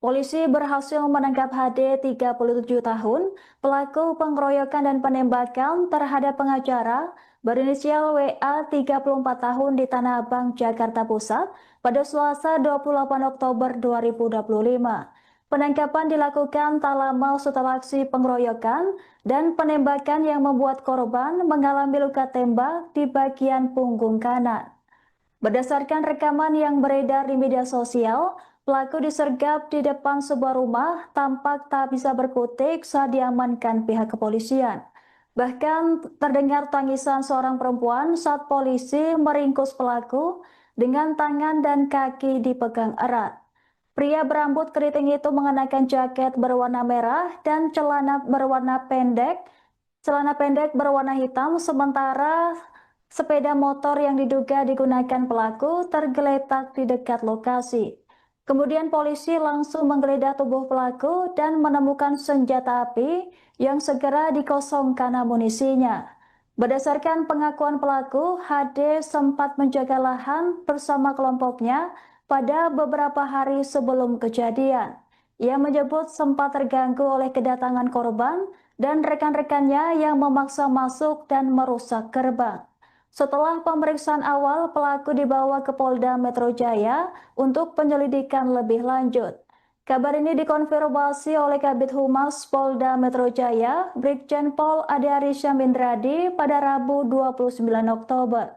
Speaker 1: Polisi berhasil menangkap HD 37 tahun, pelaku pengeroyokan dan penembakan terhadap pengacara berinisial WA 34 tahun di Tanah Abang, Jakarta Pusat pada Selasa 28 Oktober 2025. Penangkapan dilakukan tak lama setelah aksi pengeroyokan dan penembakan yang membuat korban mengalami luka tembak di bagian punggung kanan. Berdasarkan rekaman yang beredar di media sosial, pelaku disergap di depan sebuah rumah tampak tak bisa berkutik saat diamankan pihak kepolisian. Bahkan terdengar tangisan seorang perempuan saat polisi meringkus pelaku dengan tangan dan kaki dipegang erat. Pria berambut keriting itu mengenakan jaket berwarna merah dan celana pendek berwarna hitam, sementara sepeda motor yang diduga digunakan pelaku tergeletak di dekat lokasi. Kemudian polisi langsung menggeledah tubuh pelaku dan menemukan senjata api yang segera dikosongkan amunisinya. Berdasarkan pengakuan pelaku, HD sempat menjaga lahan bersama kelompoknya pada beberapa hari sebelum kejadian. Ia menyebut sempat terganggu oleh kedatangan korban dan rekan-rekannya yang memaksa masuk dan merusak gerbang. Setelah pemeriksaan awal, pelaku dibawa ke Polda Metro Jaya untuk penyelidikan lebih lanjut. Kabar ini dikonfirmasi oleh Kabid Humas Polda Metro Jaya, Brigjen Pol Ade Arisya Mindradi pada Rabu 29 Oktober.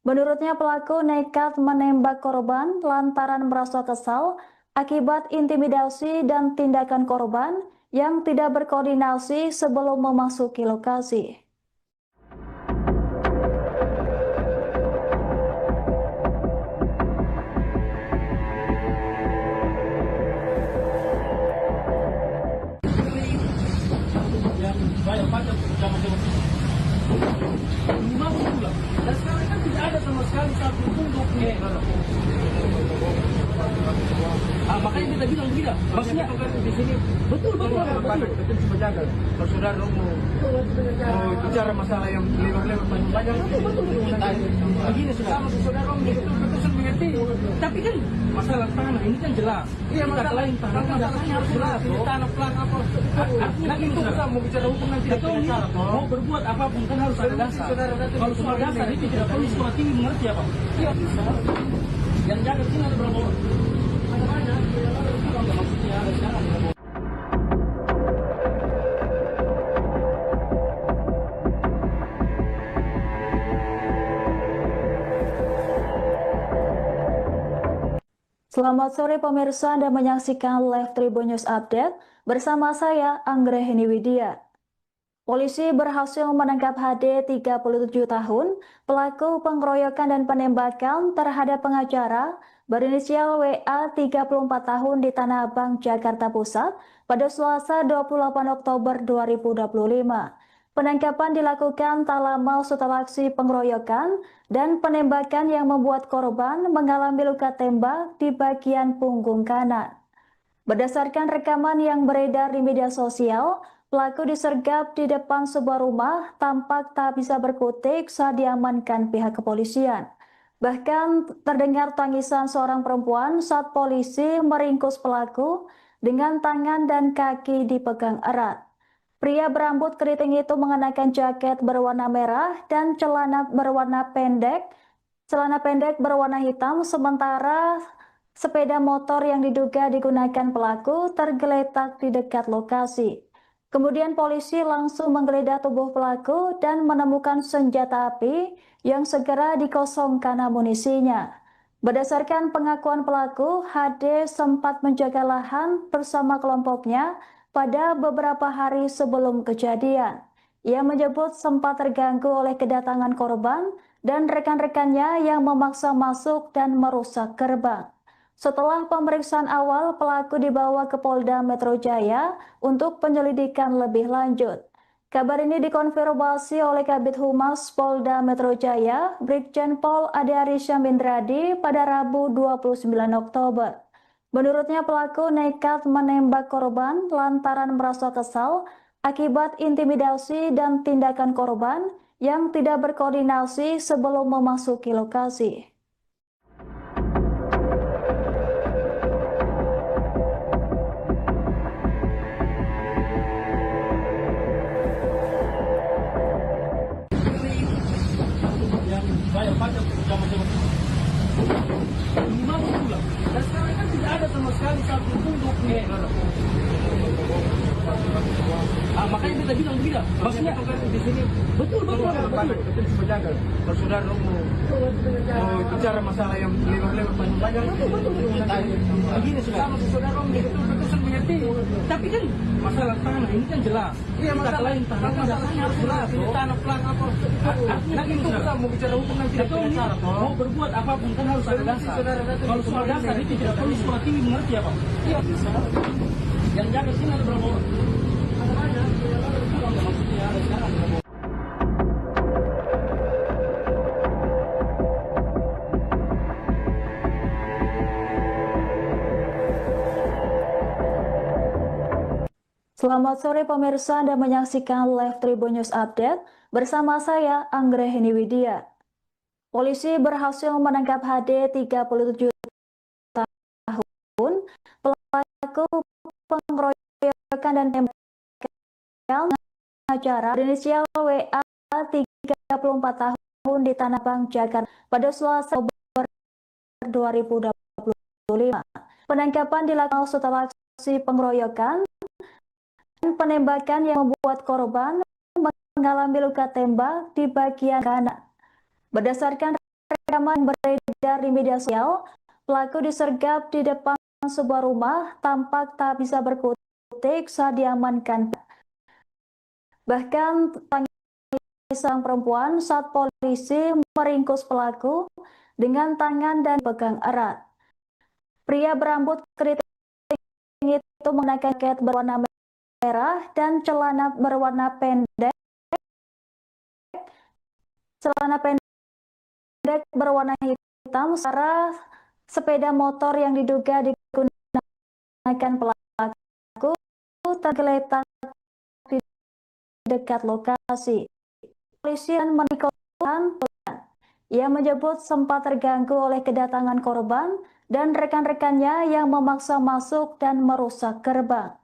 Speaker 1: Menurutnya pelaku nekat menembak korban lantaran merasa kesal akibat intimidasi dan tindakan korban yang tidak berkoordinasi sebelum memasuki lokasi.
Speaker 2: Yang bayar pajak zaman-zaman itu. 50 bulan. Dan sekarang kan tidak ada sama sekali satu pun dokumen. Makanya kita bilang tidak. Maksudnya di sini betul. Kita cuma jaga. Kalau saudara mau bicara masalah yang lewat-lewat panjang, betul. Begini sama saudara betul mengerti. Tapi kan masalah tanah ini kan jelas. Iya, masalah lain tanahnya harus jelas. Tanah pelan apa? Nanti kita mau bicara hukum nanti. Mau berbuat apapun kan harus ada dasar. Kalau soal dasar itu tidak perlu sekolah tinggi mengerti apa? Iya bisa. Yang jaga sini ada berapa orang? Ada banyak. Maksudnya ada sekarang berapa?
Speaker 1: Selamat sore pemirsa, Anda menyaksikan Live Tribun News Update bersama saya Anggrahini Widya. Polisi berhasil menangkap HD 37 tahun, pelaku pengeroyokan dan penembakan terhadap pengacara berinisial WA 34 tahun di Tanah Abang, Jakarta Pusat pada Selasa 28 Oktober 2025. Penangkapan dilakukan tak lama setelah aksi pengeroyokan dan penembakan yang membuat korban mengalami luka tembak di bagian punggung kanan. Berdasarkan rekaman yang beredar di media sosial, pelaku disergap di depan sebuah rumah tampak tak bisa berkutik saat diamankan pihak kepolisian. Bahkan terdengar tangisan seorang perempuan saat polisi meringkus pelaku dengan tangan dan kaki dipegang erat. Pria berambut keriting itu mengenakan jaket berwarna merah dan celana pendek berwarna hitam, sementara sepeda motor yang diduga digunakan pelaku tergeletak di dekat lokasi. Kemudian polisi langsung menggeledah tubuh pelaku dan menemukan senjata api yang segera dikosongkan amunisinya. Berdasarkan pengakuan pelaku, HD sempat menjaga lahan bersama kelompoknya pada beberapa hari sebelum kejadian. Ia menyebut sempat terganggu oleh kedatangan korban dan rekan-rekannya yang memaksa masuk dan merusak gerbang. Setelah pemeriksaan awal, pelaku dibawa ke Polda Metro Jaya untuk penyelidikan lebih lanjut. Kabar ini dikonfirmasi oleh Kabid Humas Polda Metro Jaya, Brigjen Pol Ade Arisya Mindradi pada Rabu 29 Oktober. Menurutnya pelaku nekat menembak korban lantaran merasa kesal akibat intimidasi dan tindakan korban yang tidak berkoordinasi sebelum memasuki lokasi.
Speaker 2: Bayar pajak zaman-zaman minimal bulan. Dan sekarang kan tidak ada sama sekali satu pun dokumen. Makanya kita bilang tidak. Maksudnya di sini betul. Sepenjaga. Kalau saudara mau bicara masalah yang lewat panjang, betul. Begini sudah sama saudara betul mengerti. Tapi kan masalah tanah ini kan jelas. Iya, masalah lain tanah harus jelas. Tanah pelan apa? Nanti kita mau bicara hukum nanti tidak mau berbuat apapun kan harus ada dasar. Kalau soal dasar itu tidak perlu sekolah tinggi mengerti apa? Iya bisa. Yang jaga sini ada berapa orang? Ada banyak. Maksudnya ada sekarang.
Speaker 1: Selamat sore pemirsa, Anda menyaksikan Live Tribun News Update bersama saya Anggrahini Widya. Polisi berhasil menangkap HD 37 tahun, pelaku pengeroyokan dan tembakan pengacara berinisial WA 34 tahun di Tanah Abang, Jakarta pada Selasa Oktober 2025. Penangkapan dilakukan setelah aksi pengeroyokan dan penembakan yang membuat korban mengalami luka tembak di bagian kanan. Berdasarkan rekaman yang beredar di media sosial, pelaku disergap di depan sebuah rumah, tampak tak bisa berkutik saat diamankan. Bahkan tangis sang perempuan saat polisi meringkus pelaku dengan tangan dan pegang erat. Pria berambut keriting itu mengenakan jaket berwarna merah dan celana berwarna pendek. Celana pendek berwarna hitam, sementara sepeda motor yang diduga digunakan pelaku tergeletak di dekat lokasi. Polisi menikokan, ia menyebut sempat terganggu oleh kedatangan korban dan rekan-rekannya yang memaksa masuk dan merusak gerbang.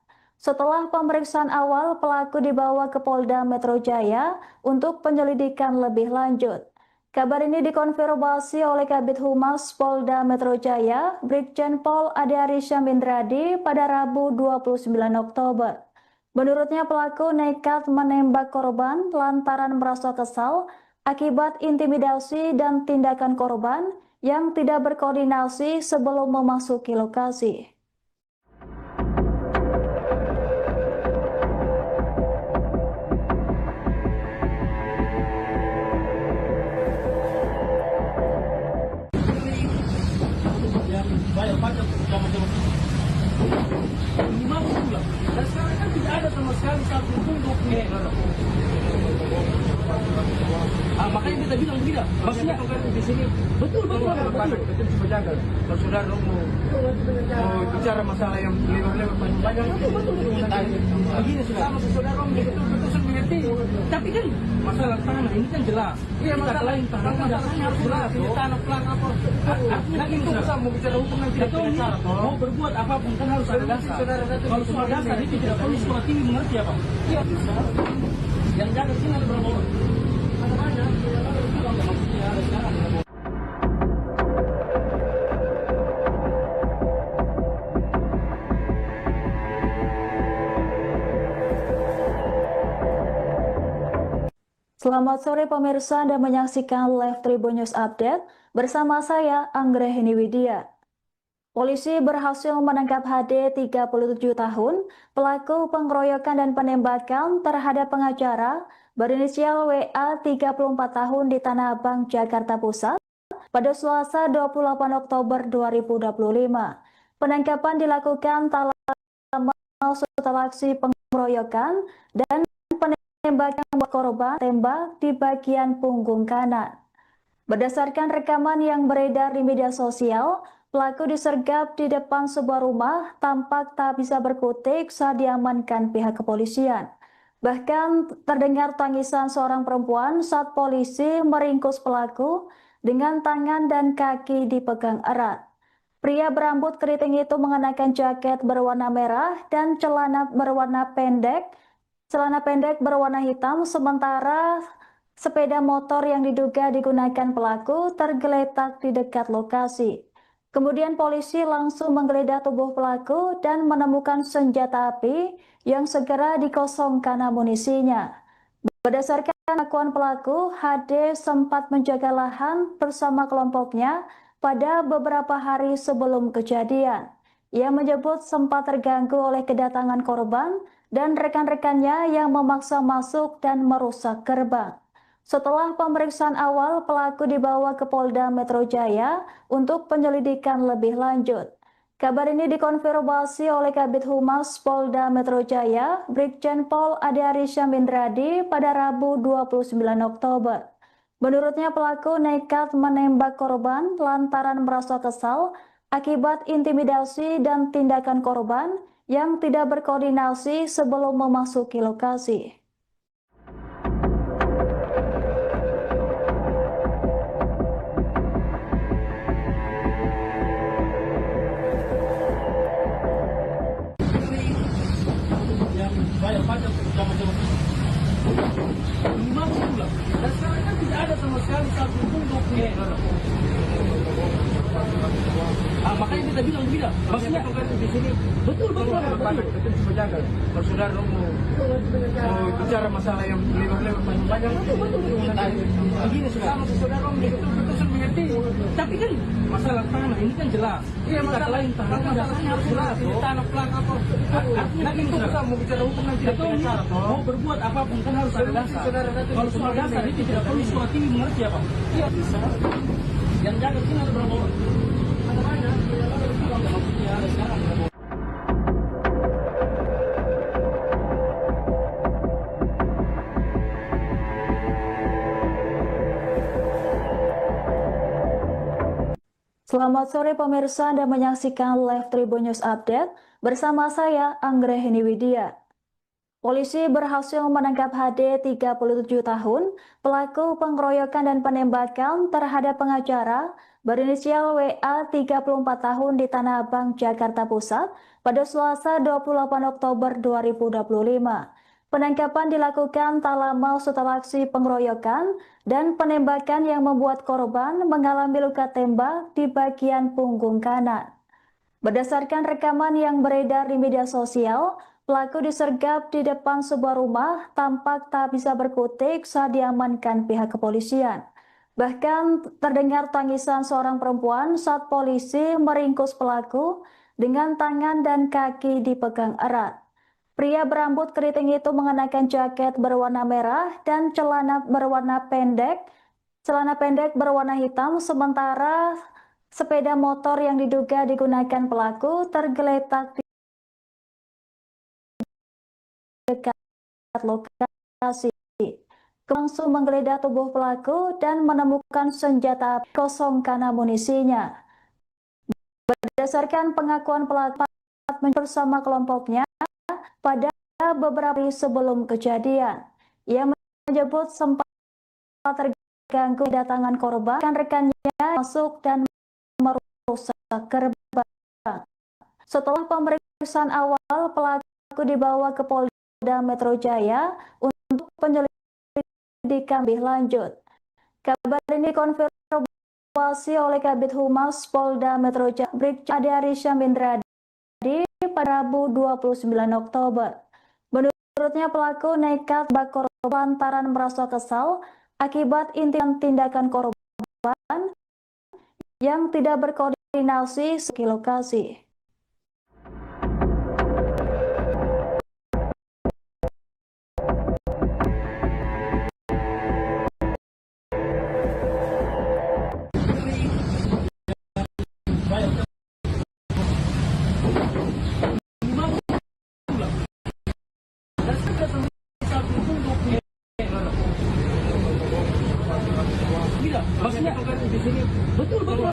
Speaker 1: Setelah pemeriksaan awal, pelaku dibawa ke Polda Metro Jaya untuk penyelidikan lebih lanjut. Kabar ini dikonfirmasi oleh Kabid Humas Polda Metro Jaya, Brigjen Pol Ade Arisya Mindradi pada Rabu 29 Oktober. Menurutnya pelaku nekat menembak korban lantaran merasa kesal akibat intimidasi dan tindakan korban yang tidak berkoordinasi sebelum memasuki lokasi.
Speaker 2: Bayar pajak zaman-zaman minimal bulan. Dan sekarang kan tidak ada sama sekali satu pun dokumen. Makanya kita bilang tidak. Maksudnya di sini betul. Sepenjaga. Kalau saudara mau bicara masalah yang lewat panjang, betul. Begini sudah sama saudara betul mengerti. Tapi kan masalah tanah ini kan jelas. Iya, masalah lain tanah harus jelas. Tanah pelan apa? Nanti kita mau bicara hukum nanti tidak mau berbuat apapun kan harus ada dasar. Kalau soal dasar itu tidak perlu sekolah tinggi mengerti apa? Iya bisa. Yang jaga sini ada berapa orang? Ada banyak. Maksudnya ada sekarang.
Speaker 1: Selamat sore pemirsa, Anda menyaksikan Live Tribun News Update bersama saya Anggrahini Widya. Polisi berhasil menangkap HD 37 tahun, pelaku pengeroyokan dan penembakan terhadap pengacara berinisial WA 34 tahun di Tanah Abang, Jakarta Pusat pada Selasa 28 Oktober 2025. Penangkapan dilakukan tak lama setelah aksi pengeroyokan dan penembakan korban tembak di bagian punggung kanan. Berdasarkan rekaman yang beredar di media sosial, pelaku disergap di depan sebuah rumah, tampak tak bisa berkutik saat diamankan pihak kepolisian. Bahkan terdengar tangisan seorang perempuan saat polisi meringkus pelaku dengan tangan dan kaki dipegang erat. Pria berambut keriting itu mengenakan jaket berwarna merah dan celana pendek berwarna hitam, sementara sepeda motor yang diduga digunakan pelaku tergeletak di dekat lokasi. Kemudian polisi langsung menggeledah tubuh pelaku dan menemukan senjata api yang segera dikosongkan amunisinya. Berdasarkan pengakuan pelaku, HD sempat menjaga lahan bersama kelompoknya pada beberapa hari sebelum kejadian. Ia menyebut sempat terganggu oleh kedatangan korban dan rekan-rekannya yang memaksa masuk dan merusak gerbang. Setelah pemeriksaan awal, pelaku dibawa ke Polda Metro Jaya untuk penyelidikan lebih lanjut. Kabar ini dikonfirmasi oleh Kabid Humas Polda Metro Jaya, Brigjen Pol Ade Arisya Mindradi pada Rabu 29 Oktober. Menurutnya pelaku nekat menembak korban lantaran merasa kesal akibat intimidasi dan tindakan korban yang tidak berkoordinasi sebelum memasuki lokasi.
Speaker 2: Bayar pajak zaman-zaman itu. Lima bulan. Dan sekarang kan tidak ada sama sekali satu pun dokumen. Makanya kita bilang tidak. Maksudnya di sini betul. Kita cuma jaga. Kalau saudara mau bicara masalah yang lewat panjang, betul. Begini saudara betul mengerti. Tapi kan masalah tanah ini kan jelas. Iya, masalah lain tanah harus jelas. Tanah pelan apa? Nanti kita mau bicara hukum nanti mau berbuat apapun kan harus ada dasar. Kalau soal dasar itu tidak perlu surat ini mengerti apa? Iya bisa. Yang jaga sini ada berapa orang? Ada banyak. Ada sekarang.
Speaker 1: Selamat sore pemirsa, Anda menyaksikan Live Tribun News Update bersama saya Anggrahini Widya. Polisi berhasil menangkap HD 37 tahun, pelaku pengeroyokan dan penembakan terhadap pengacara berinisial WA 34 tahun di Tanah Abang, Jakarta Pusat pada Selasa 28 Oktober 2025. Penangkapan dilakukan tak lama setelah aksi pengeroyokan dan penembakan yang membuat korban mengalami luka tembak di bagian punggung kanan. Berdasarkan rekaman yang beredar di media sosial, pelaku disergap di depan sebuah rumah tampak tak bisa berkutik saat diamankan pihak kepolisian. Bahkan terdengar tangisan seorang perempuan saat polisi meringkus pelaku dengan tangan dan kaki dipegang erat. Pria berambut keriting itu mengenakan jaket berwarna merah dan celana pendek berwarna hitam, sementara sepeda motor yang diduga digunakan pelaku tergeletak di dekat lokasi. Langsung menggeledah tubuh pelaku dan menemukan senjata api, kosongkan amunisinya. Berdasarkan pengakuan pelaku bersama kelompoknya pada beberapa hari sebelum kejadian, ia menyebut sempat terganggu kedatangan korban, rekan-rekannya masuk dan merusak gerbang. Setelah pemeriksaan awal, pelaku dibawa ke Polda Metro Jaya untuk penyelidikan lebih lanjut. Kabar ini dikonfirmasi oleh Kabid Humas Polda Metro Jaya, Brigjen Ade Arisya Mindradi pada Rabu 29 Oktober. Menurutnya pelaku nekat bakor lantaran merasa kesal akibat tindakan korban yang tidak berkoordinasi di lokasi.
Speaker 2: Maksudnya di sini betul. Kalau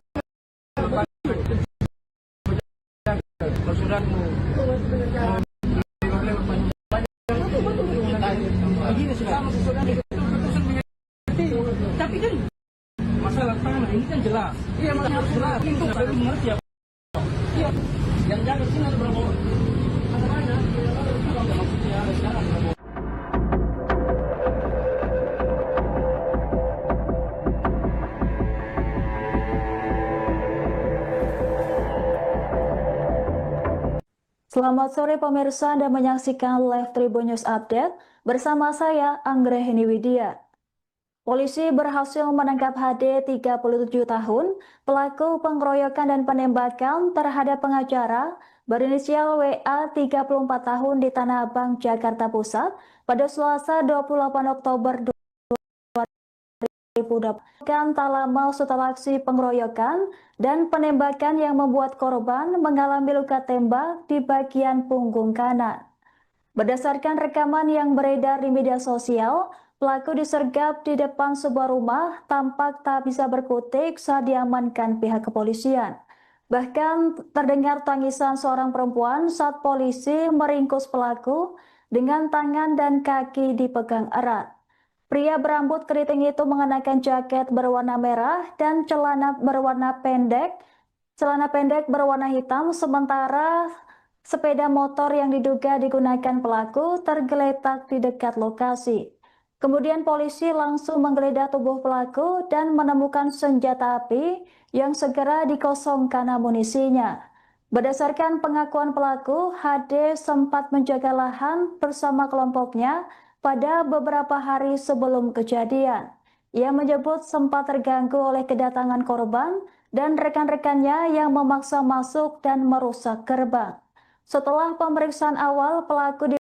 Speaker 2: saudara mau lewat panjang, betul. Iya, makanya harus benar. Itu baru mengerti ya. Iya. Yang jaga sini ada berapa orang? Ada banyak. Maksudnya ada sekarang berapa orang?
Speaker 1: Selamat sore pemirsa, Anda menyaksikan Live Tribun News Update bersama saya Anggreni Widya. Polisi berhasil menangkap HD 37 tahun, pelaku pengeroyokan dan penembakan terhadap pengacara berinisial WA 34 tahun di Tanah Abang, Jakarta Pusat pada Selasa 28 Oktober 2020. Tak lama setelah aksi pengeroyokan dan penembakan yang membuat korban mengalami luka tembak di bagian punggung kanan. Berdasarkan rekaman yang beredar di media sosial, pelaku disergap di depan sebuah rumah tampak tak bisa berkutik saat diamankan pihak kepolisian. Bahkan terdengar tangisan seorang perempuan saat polisi meringkus pelaku dengan tangan dan kaki dipegang erat. Pria berambut keriting itu mengenakan jaket berwarna merah dan celana pendek berwarna hitam, sementara sepeda motor yang diduga digunakan pelaku tergeletak di dekat lokasi. Kemudian polisi langsung menggeledah tubuh pelaku dan menemukan senjata api yang segera dikosongkan amunisinya. Berdasarkan pengakuan pelaku, HD sempat menjaga lahan bersama kelompoknya pada beberapa hari sebelum kejadian. Ia menyebut sempat terganggu oleh kedatangan korban dan rekan-rekannya yang memaksa masuk dan merusak gerbang. Setelah pemeriksaan awal, pelaku